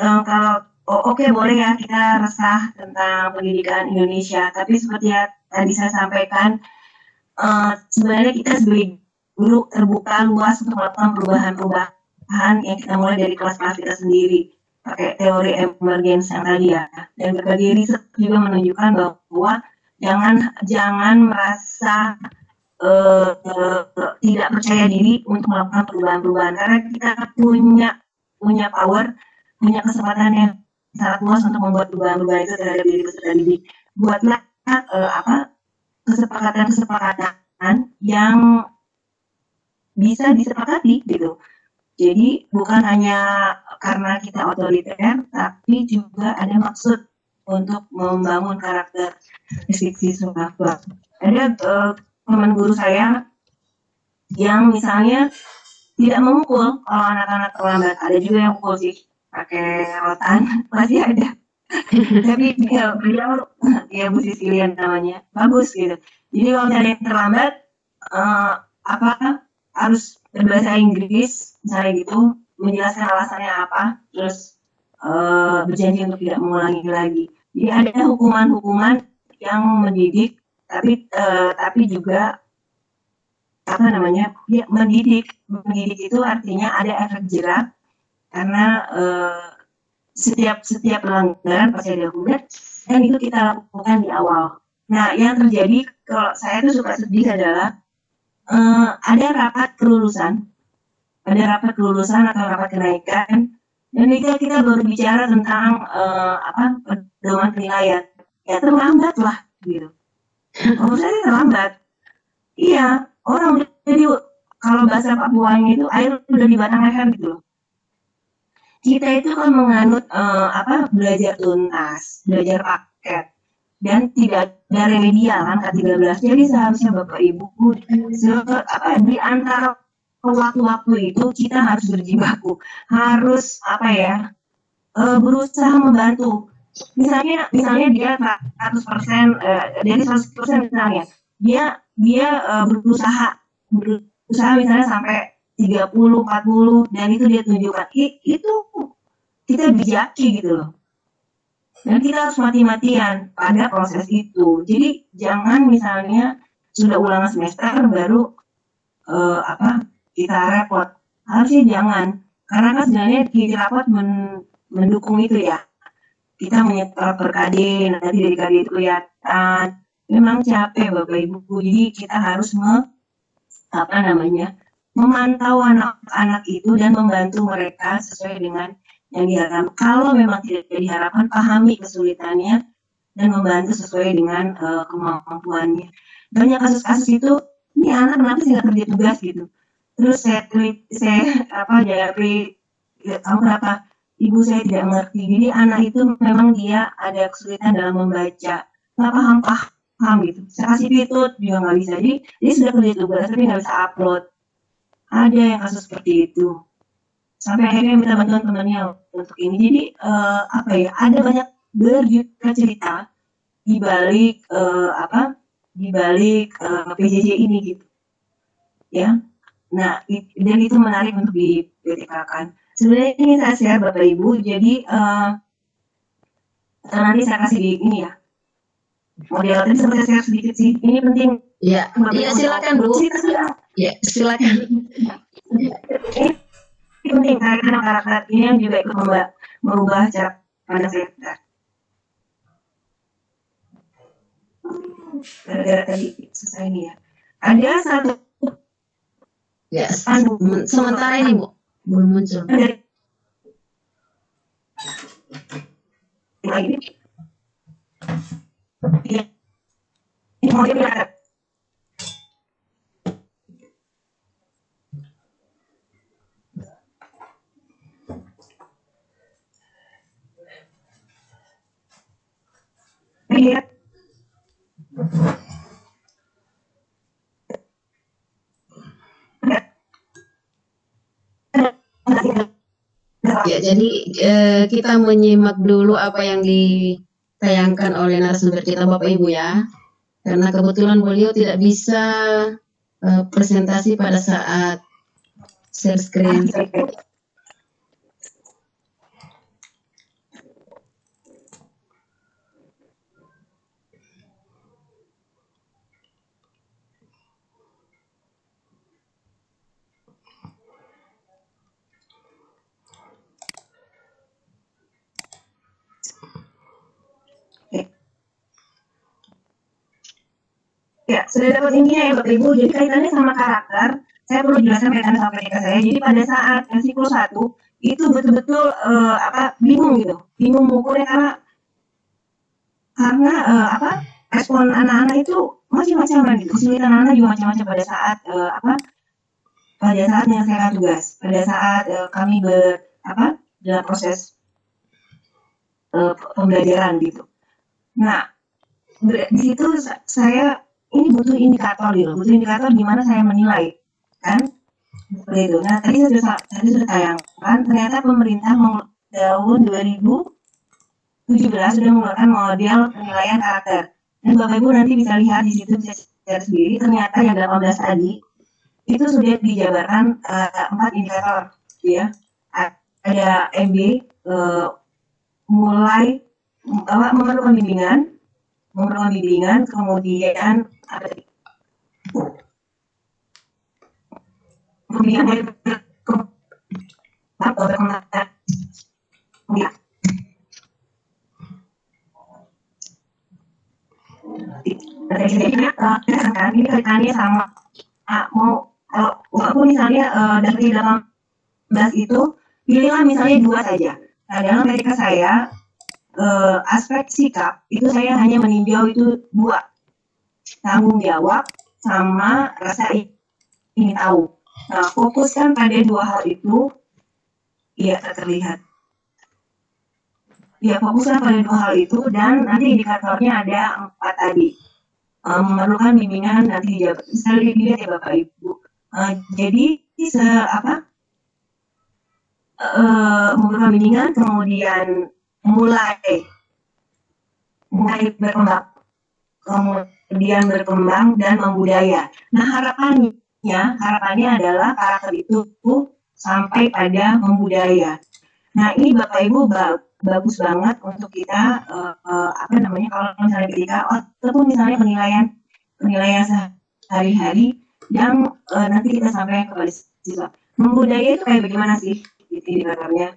kalau oke, boleh ya kita resah tentang pendidikan Indonesia, tapi seperti yang tadi saya sampaikan, sebenarnya kita sebagai guru terbuka luas untuk melakukan perubahan yang kita mulai dari kelas-kelas kita sendiri, pakai teori emergensi yang tadi ya, dan berbagai riset juga menunjukkan bahwa jangan merasa tidak percaya diri untuk melakukan perubahan-perubahan, karena kita punya power, punya kesempatan yang sangat luas untuk membuat perubahan-perubahan itu terhadap diri peserta didik. Buatlah kesepakatan yang bisa disepakati gitu. Jadi bukan hanya karena kita otoriter, tapi juga ada maksud untuk membangun karakter siswa. Ada teman guru saya yang misalnya tidak memukul kalau anak-anak terlambat. Ada juga yang mukul sih, pakai rotan, masih ada. Tapi beliau Bu Sicilian namanya, bagus gitu. Jadi kalau ada yang terlambat, harus berbahasa Inggris misalnya gitu, menjelaskan alasannya apa, terus berjanji untuk tidak mengulangi lagi. Jadi ada hukuman-hukuman yang mendidik, tapi juga mendidik itu artinya ada efek jerak, karena setiap pelanggaran pasti ada hukuman, dan itu kita lakukan di awal. Nah, yang terjadi kalau saya tuh suka sedih adalah ada rapat kelulusan atau rapat kenaikan, dan kita baru bicara tentang pedoman penilaian. Ya terlambat lah gitu. Kalau saya terlambat, iya, orang jadi kalau bahasa Papuanya itu air udah di batang leher gitu loh. Kita itu kan menganut belajar tuntas, belajar paket, dan tidak ada remedial kan K13. Jadi seharusnya Bapak Ibu di antara waktu-waktu itu kita harus berjibaku, harus berusaha membantu. Misalnya dia 100%, dari 100% misalnya dia berusaha misalnya sampai 30-40, dan itu dia tunjukkan, itu kita bijaki gitu loh. Dan kita harus mati-matian pada proses itu. Jadi jangan misalnya sudah ulangan semester baru kita repot. Harusnya jangan, karena kan sebenarnya di rapot mendukung itu ya. Kita menyetor per KD, nanti dari KD itu kelihatan. Memang capek Bapak Ibu. Jadi kita harus memantau anak-anak itu dan membantu mereka sesuai dengan yang diharapkan. Kalau memang tidak diharapkan, pahami kesulitannya dan membantu sesuai dengan kemampuannya. Banyak kasus-kasus itu, ini anak kenapa sih nggak kerja tugas gitu. Terus saya jawab, kamu kenapa? Ibu saya tidak mengerti. Jadi anak itu memang dia ada kesulitan dalam membaca, nggak paham gitu. Saya kasih pitut juga nggak bisa. Jadi dia sudah kerja tugas tapi nggak bisa upload. Ada yang kasus seperti itu. Sampai akhirnya minta bantuan temannya untuk ini. Jadi ada banyak berjuta cerita di balik PJJ ini gitu. Ya. Nah, dan itu menarik untuk dipetikakan. Sebenarnya ini saya share Bapak Ibu, jadi nanti saya kasih di ini ya. Model tadi sempat saya share sedikit sih. Ini penting. Ya, iya silakan Bu. Ya, silakan. Ini penting karena karakter ini yang juga ikut merubah cara pandang saya. Gara-gara tadi selesai ini ya. Ada satu. Ya, sementara ini Bu belum muncul. Ini mau dia Ya, jadi kita menyimak dulu apa yang ditayangkan oleh narasumber kita Bapak Ibu ya. Karena kebetulan beliau tidak bisa presentasi pada saat share screen. Ya, sudah dapat intinya ya Bapak Ibu. Jadi kaitannya sama karakter, saya perlu jelaskan kaitannya sama PDK saya. Jadi pada saat siklus 1 itu betul-betul bingung gitu, bingung mengukurnya karena respon anak-anak itu macam-macam gitu. Kesulitan anak juga macam-macam pada saat menyelesaikan tugas, pada saat kami dalam proses pembelajaran gitu. Nah, di situ saya ini butuh indikator gitu, butuh indikator gimana saya menilai, kan? Seperti itu. Nah, tadi sudah tayangkan, ternyata pemerintah tahun 2017 sudah mengeluarkan model penilaian karakter. Dan Bapak Ibu nanti bisa lihat di situ, bisa cari sendiri, ternyata yang 18 tadi, itu sudah dijabarkan 4 indikator, ya. Ada MB, mulai memerlukan bimbingan, kemudian ini kaitannya sama kalau aku misalnya dari 18 itu pilihlah misalnya 2 saja. Nah, dalam PDK saya aspek sikap itu saya hanya meninjau itu 2, tanggung jawab sama rasa ingin tahu. Nah, fokuskan pada 2 hal itu, ya terlihat. Ya, fokuskan pada 2 hal itu dan nanti indikatornya ada 4 tadi. Memerlukan bimbingan nanti dijawab. Bisa dilihat ya Bapak Ibu. Jadi memerlukan bimbingan, kemudian mulai berkembang, kemudian berkembang dan membudaya. Nah, harapannya adalah karakter itu sampai pada membudaya. Nah, ini Bapak Ibu bagus banget untuk kita kalau misalnya ketika ataupun misalnya penilaian sehari-hari yang nanti kita sampaikan kepada siswa. Membudaya itu kayak bagaimana sih indikatornya?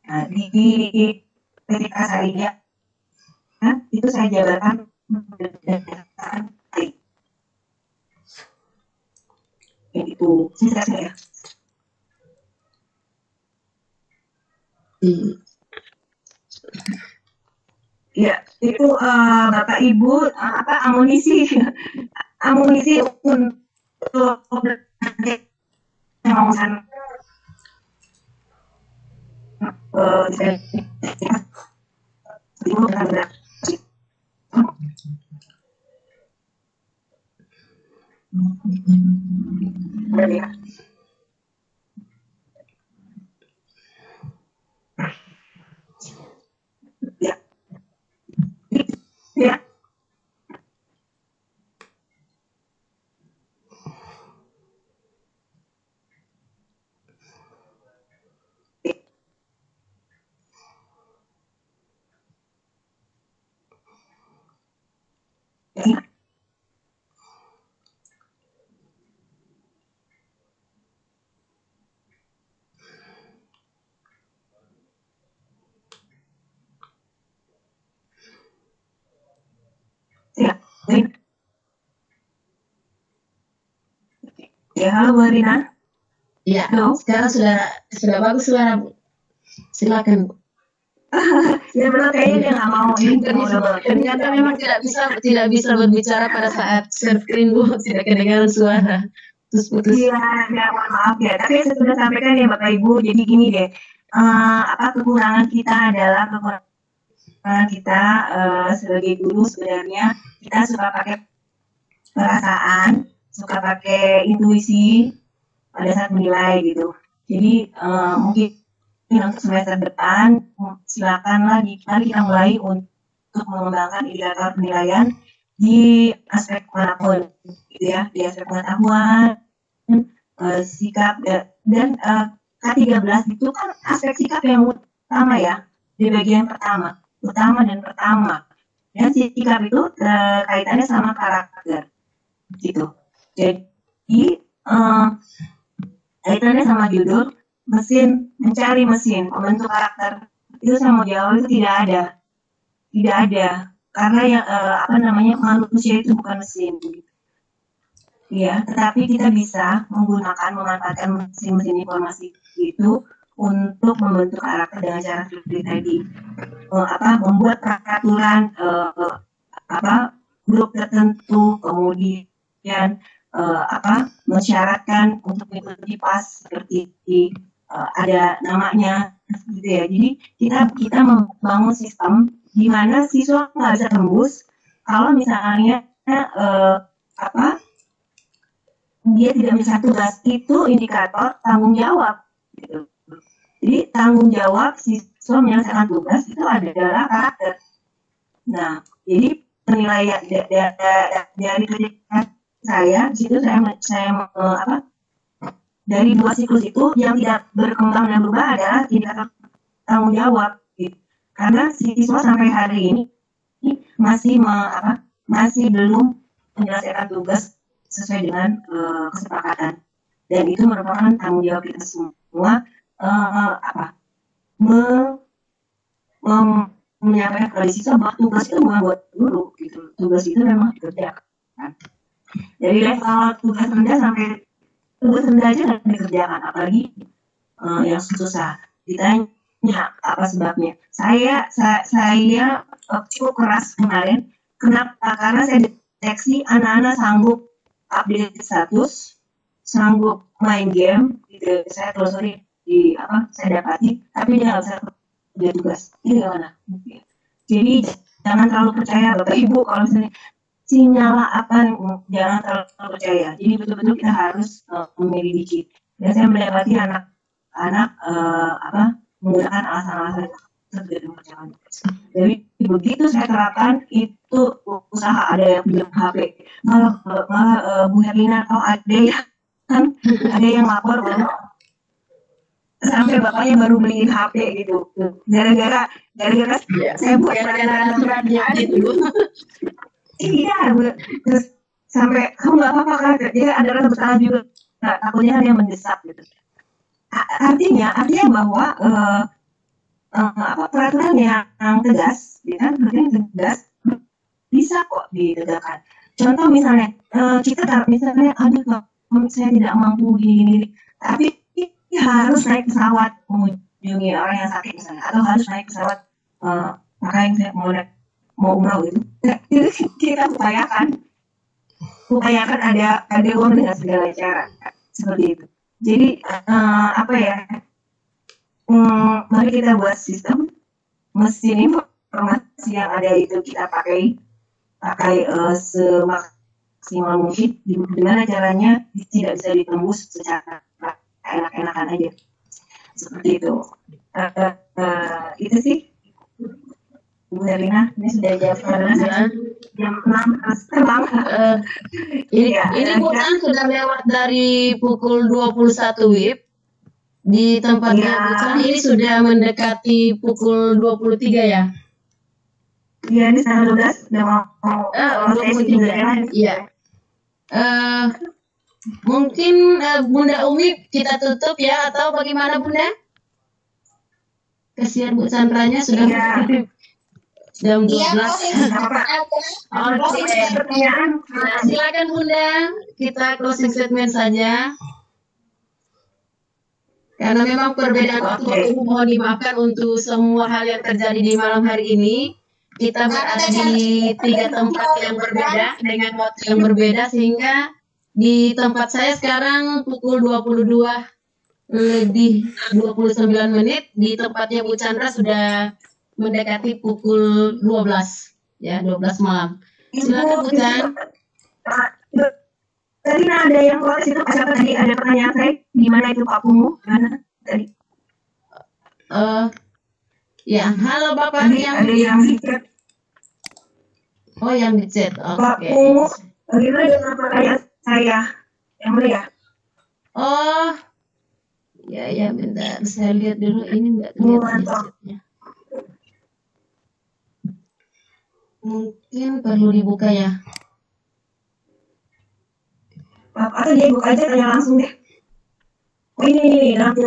Nah, di PDK saya itu saya jabarkan berdasarkan itu sisa ya. Ya, itu Bapak Ibu amunisi untuk pengawasan ya. Ya, halo Bu Rina. Ya, Halo. sekarang sudah bagus suara Bu. Silakan Bu. Ya benar kayaknya dia nggak mau ini. Ternyata memang tidak bisa berbicara pada saat share screen Bu, tidak kedengaran suara. Terus putus. Iya, ya, mohon maaf ya. Tapi saya sudah sampaikan ya Bapak Ibu. Jadi gini deh, kekurangan kita adalah kita sebagai guru sebenarnya kita suka pakai perasaan, suka pakai intuisi pada saat menilai gitu. Jadi mungkin untuk semester depan silakan mari kita mulai untuk mengembangkan indikator penilaian di aspek manapun, gitu ya, di aspek pengetahuan, sikap dan K13 itu kan aspek sikap yang utama ya di bagian utama dan sikap itu kaitannya sama karakter gitu. Jadi kaitannya sama judul mencari mesin pembentuk karakter itu saya mau jawab itu tidak ada karena yang manusia itu bukan mesin gitu. Ya, tetapi kita bisa memanfaatkan mesin-mesin informasi itu untuk membentuk karakter dengan cara seperti tadi, membuat peraturan grup tertentu, kemudian mensyaratkan untuk mengikuti pas seperti ada namanya gitu ya. Jadi kita membangun sistem di mana siswa nggak bisa tembus kalau misalnya dia tidak bisa tugas. Itu indikator tanggung jawab gitu. Jadi tanggung jawab siswa menyelesaikan tugas itu adalah karakter. Nah, jadi penilaian dari kerja saya di situ saya dari 2 siklus itu yang tidak berkembang dan berubah adalah indikator tanggung jawab gitu. Karena siswa sampai hari ini masih belum menyelesaikan tugas sesuai dengan kesepakatan, dan itu merupakan tanggung jawab kita semua menyampaikan kepada siswa bahwa tugas itu bukan buat guru gitu, tugas itu memang dikerjakan dari level tugas rendah sampai tugas rendah aja nggak dikerjakan, apalagi yang susah. Ditanya apa sebabnya, saya cukup keras kemarin. Kenapa? Karena saya deteksi anak-anak sanggup update status, sanggup main game gitu. Saya telusuri saya dapati, tapi dia nggak bisa kerja tugas. Ini gimana? Jadi jangan terlalu percaya Bapak Ibu kalau misalnya sinyal jangan terlalu percaya. Jadi betul-betul kita harus menyelidiki. Dan saya mendapati anak-anak menggunakan alasan-alasan terjadi percayaan. Jadi begitu saya terapkan itu usaha ada yang pinjam HP, malah Bu Herlina ada yang lapor sampai bapaknya baru beliin HP gitu, gara-gara saya buat peraturan gitu. Iya, terus sampai kamu nggak apa-apa kan? Dia ada rasa bersalah juga, takutnya ada yang mendesak gitu. Artinya bahwa peraturan yang tegas, ya kan, tegas bisa kok ditegakkan. Contoh misalnya misalnya kalau saya tidak mampu gini, tapi harus naik pesawat mengunjungi orang yang sakit misalnya, atau harus naik pesawat maka yang saya mau naik mau umroh gitu. Nah, itu kita upayakan ada uang dengan segala cara seperti itu. Jadi apa ya? Mari kita buat sistem mesin informasi yang ada itu kita pakai semaksimal mungkin. Gimana caranya tidak bisa ditembus secara enak-enakan aja seperti itu. Itu sih Bu Herlina, ini sudah jam 6 terbang. Ini bukan sudah lewat dari pukul 21 WIB. Di tempatnya Bucan ini sudah mendekati pukul 23 ya? Iya, ini setengah 12 udah mau 23. Iya. Mungkin Bunda Umi kita tutup ya, atau bagaimana Bunda? Kasihan Bu Chandranya sudah jam 12. Pertanyaan. Silakan Bunda, kita closing statement saja. Karena memang perbedaan waktu mohon dimaafkan untuk semua hal yang terjadi di malam hari ini. Kita berada di 3 tempat yang berbeda dengan waktu yang berbeda, sehingga di tempat saya sekarang pukul 22:29, di tempatnya Bu Chandra sudah mendekati pukul 12 ya, 12 malam. Silakan Bu Chandra. Tadi ada yang protes itu siapa tadi? Ada pertanyaan saya, gimana itu Pak Pumu? Gimana tadi? Ya, halo Bapak Tadi ada yang di chat. Oh, yang di chat. Pak Oke. Pumu, bagaimana dengan pertanyaan saya? Yang mulia? Oh, ya bentar. Saya lihat dulu, ini enggak kelihatan chatnya. Mungkin perlu dibuka ya. Atau dia buka aja, tanya langsung deh. Oh ini nanti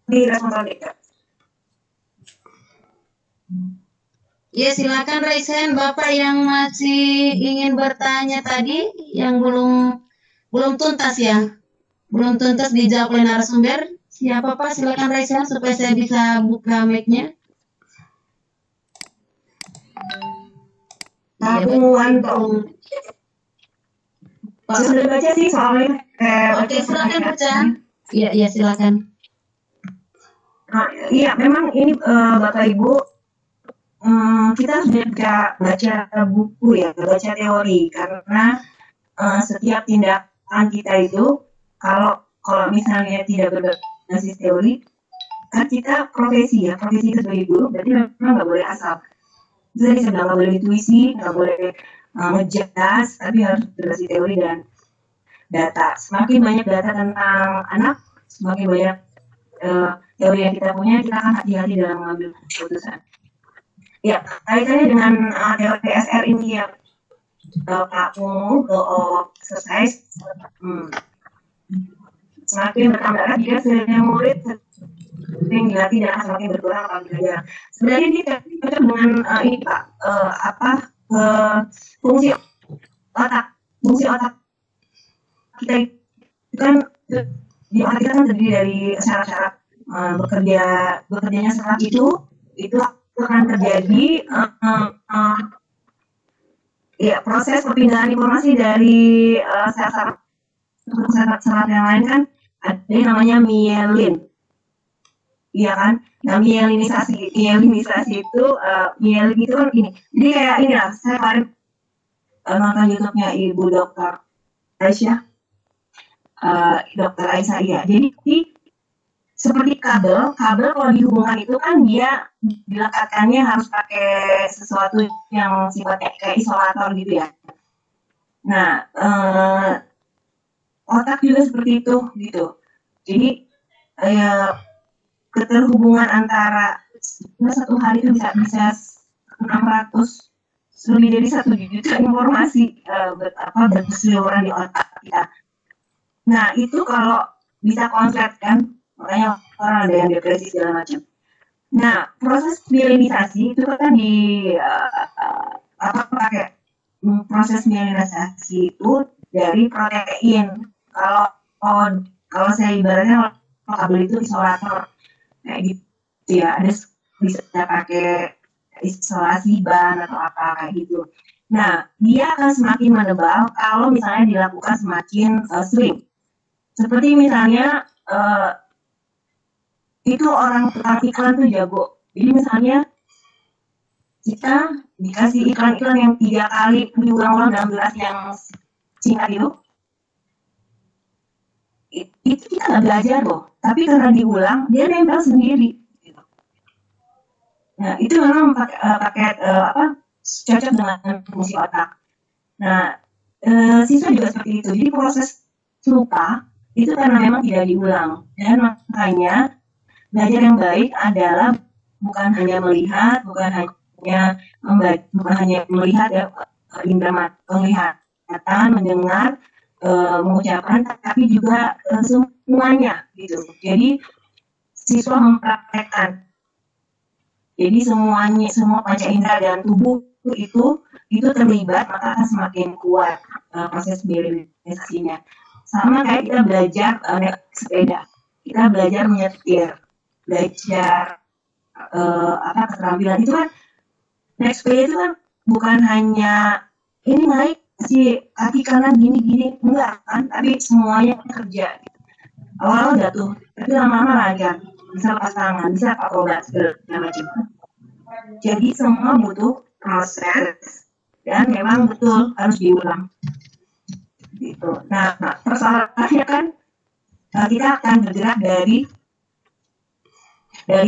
di respon mereka. Ya, silakan raise hand Bapak yang masih ingin bertanya tadi, yang belum tuntas ya. Belum tuntas dijawab oleh narasumber. Siapa Pak? Silakan raise hand supaya saya bisa buka mic-nya. Pak Wanto. Pak sudah baca sih soalnya. Oke, silakan baca. Iya silakan. Iya, memang ini Bapak Ibu, kita sudah baca buku ya, baca teori, karena setiap tindakan kita itu kalau misalnya tidak berbasis teori, kan kita profesi kita sebagai guru, berarti memang nggak boleh asal. Jadi sebenarnya nggak boleh intuisi, nggak boleh ngejas, tapi harus berbasis teori dan data. Semakin banyak data tentang anak, semakin banyak teori yang kita punya, kita akan hati-hati dalam mengambil keputusan. Ya, kaitannya dengan teori SR ini ya, Pak Pumu, exercise, semakin bertambah jika sering murid sering dilatih dan semakin berkurang kalau belajar. Sebenarnya ini cocok dengan ini Pak, fungsi otak kita itu kan, di otak kita kan terdiri dari syarat-syarat bekerjanya saraf itu akan terjadi proses perpindahan informasi dari sel-sel saraf yang lain kan, ada yang namanya mielin, iya kan? Nah mielinisasi itu mielin itu kan ini, jadi kayak ini lah, saya kemarin nonton YouTube-nya Ibu Dokter Aisyah, Dokter Aisyah ya. Jadi seperti kabel kalau dihubungkan itu kan dia dilekatkannya harus pakai sesuatu yang sifatnya kayak isolator gitu ya. Nah, otak juga seperti itu gitu. Jadi keterhubungan antara satu hari itu bisa 600 lebih dari 1 juta informasi berseliweran di otak kita. Nah, itu kalau bisa konslet kan, makanya orang ada yang depresi segala macam. Nah, proses mielinisasi itu kan pakai proses mielinisasi itu dari protein. Kalau saya ibaratnya kabel itu isolator kayak gitu ya, ada bisa pakai isolasi ban atau apa kayak gitu. Nah, dia akan semakin menebal kalau misalnya dilakukan semakin sering. Seperti misalnya itu orang iklan tuh jago. Jadi misalnya kita dikasih iklan-iklan yang 3 kali diulang-ulang dalam durasi yang singkat itu kita nggak belajar loh. Tapi karena diulang, dia nempel sendiri. Gitu. Nah, itu memang paket cocok dengan fungsi otak. Nah, siswa juga seperti itu. Jadi proses lupa itu karena memang tidak diulang. Dan makanya belajar yang baik adalah bukan hanya melihat, bukan hanya melihat ya, indera penglihatan, mendengar, mengucapkan, tapi juga semuanya gitu. Jadi siswa mempraktekkan. Jadi semua panca indera dan tubuh itu terlibat, maka akan semakin kuat proses bioorganisasinya. Sama kayak kita belajar naik sepeda, kita belajar menyetir, belajar keterampilan itu kan, naik sepeda itu kan bukan hanya ini naik si kaki kanan gini enggak kan, tapi semuanya kerja. Awal jatuh, tapi lama-lama lancar, bisa lepas tangan, bisa akrobat segala macam. Jadi semua butuh proses dan memang betul harus diulang. Gitu. Nah, persoalannya kan kita akan bergerak dari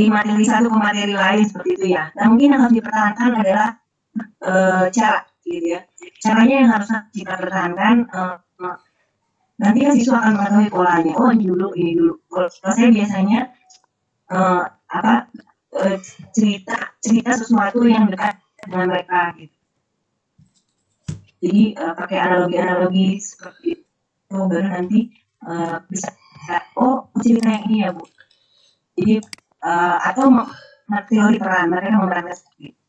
materi satu ke materi lain seperti itu ya. Nah, mungkin yang harus dipertahankan adalah cara, gitu ya. Caranya yang harus kita pertahankan. Nanti kan siswa akan mengetahui polanya. Oh, ini dulu. Kalau saya biasanya cerita sesuatu yang dekat dengan mereka, gitu. Jadi pakai analogi seperti itu, baru nanti bisa cerita yang ini ya Bu. Jadi atau teori peran, mereka memerankan seperti itu.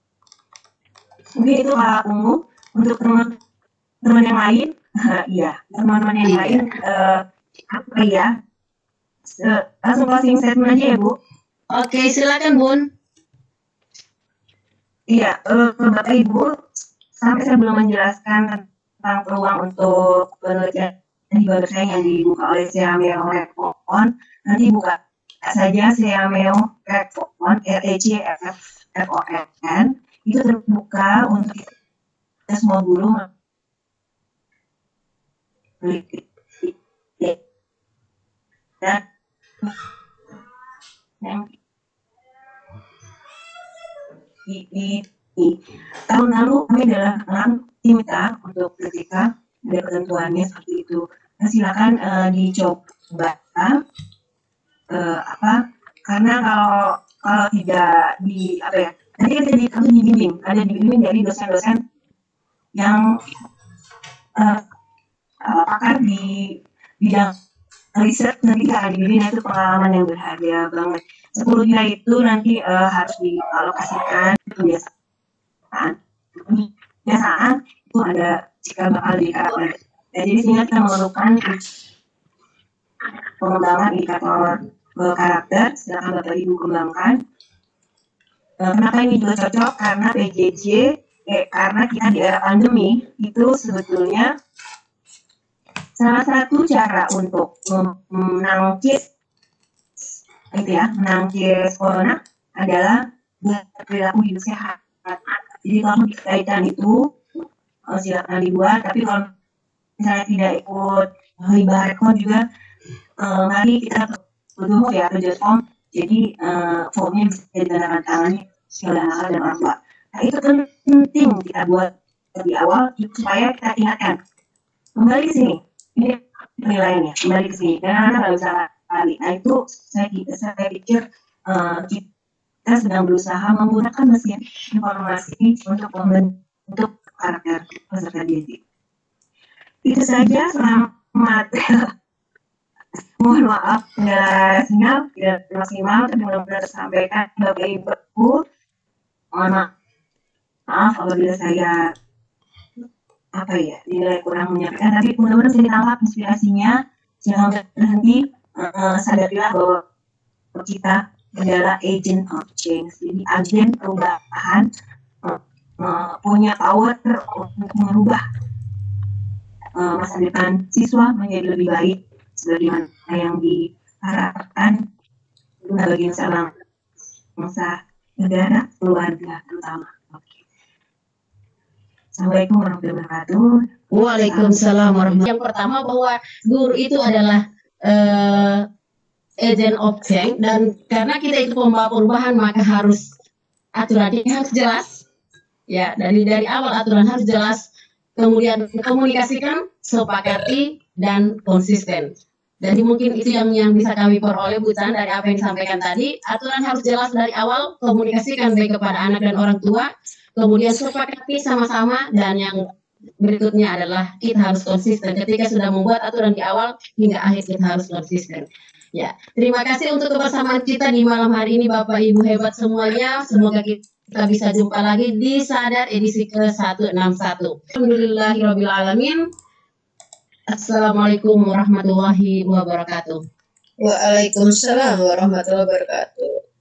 Mungkin itu hal umum untuk teman-teman yang lain. Iya, teman-teman yang lain apa ya? Langsung closing statement aja ya Bu. Oke, silakan Bun. Iya, Bapak Ibu, sampai saya belum menjelaskan tentang peluang untuk penelitian di bersaing yang dibuka oleh Seameo Recfon. Nanti buka saja Seameo Recfon, RECFON, itu terbuka untuk kita semua guru dan di tahun lalu kami adalah tim kita untuk ketika ada ketentuannya seperti itu. Nah, silakan dicoba karena kalau tidak nanti kita dibimbing, dari dosen-dosen yang pakar di bidang riset, nanti akan dibimbing. Itu pengalaman yang berharga banget. 10 juta itu nanti harus dialokasikan kebiasaan itu ada jika bakal di karakter. Jadi sehingga kita memerlukan pengembangan indikator karakter. Silakan Bapak Ibu kembangkan. Kenapa ini juga cocok? Karena PJJ karena kita di era pandemi itu sebetulnya salah satu cara untuk menangkis corona adalah berperilaku hidup sehat. Jadi kalau kaitan itu silakan dibuat, tapi kalau misalnya tidak ikut hibah rekor juga, mari kita butuh ya kerja form. Jadi formnya bisa ditandatangani oleh anak dan orang tua. Nah, itu penting kita buat lebih awal supaya kita ingatkan. Kembali ke sini, ini penilaiannya, kembali ke sini. Karena anak nggak bisa lari. Nah, itu saya pikir kita sedang berusaha menggunakan mesin informasi untuk membentuk karakter peserta didik. Itu saja, selamat. Mohon maaf kendala sinyal tidak maksimal, tapi mudah-mudahan tersampaikan Bapak Ibu. Mohon maaf apabila saya dinilai kurang menyampaikan, tapi mudah-mudahan bisa ditangkap inspirasinya. Jangan berhenti, sadarilah bahwa kita adalah agent of change, jadi agen perubahan punya power untuk merubah masa depan siswa menjadi lebih baik sebagaimana yang diharapkan bagi bangsa, negara, keluarga terutama. Oke. Assalamualaikum warahmatullahi wabarakatuh. Waalaikumsalam warahmatullahi wabarakatuh. Yang pertama bahwa guru itu adalah agent of change, dan karena kita itu pembawa perubahan maka harus aturannya harus jelas. Ya, dari awal aturan harus jelas, kemudian komunikasikan, sepakati, dan konsisten. Jadi mungkin itu yang bisa kami peroleh Bu Chan dari apa yang disampaikan tadi. Aturan harus jelas dari awal, komunikasikan baik kepada anak dan orang tua, kemudian sepakati sama-sama, dan yang berikutnya adalah kita harus konsisten. Ketika sudah membuat aturan di awal hingga akhir kita harus konsisten. Ya, terima kasih untuk kebersamaan kita di malam hari ini Bapak Ibu hebat semuanya. Semoga kita bisa jumpa lagi di Sadar edisi ke-161. Alhamdulillahirrabbilalamin. Assalamualaikum warahmatullahi wabarakatuh. Waalaikumsalam warahmatullahi wabarakatuh.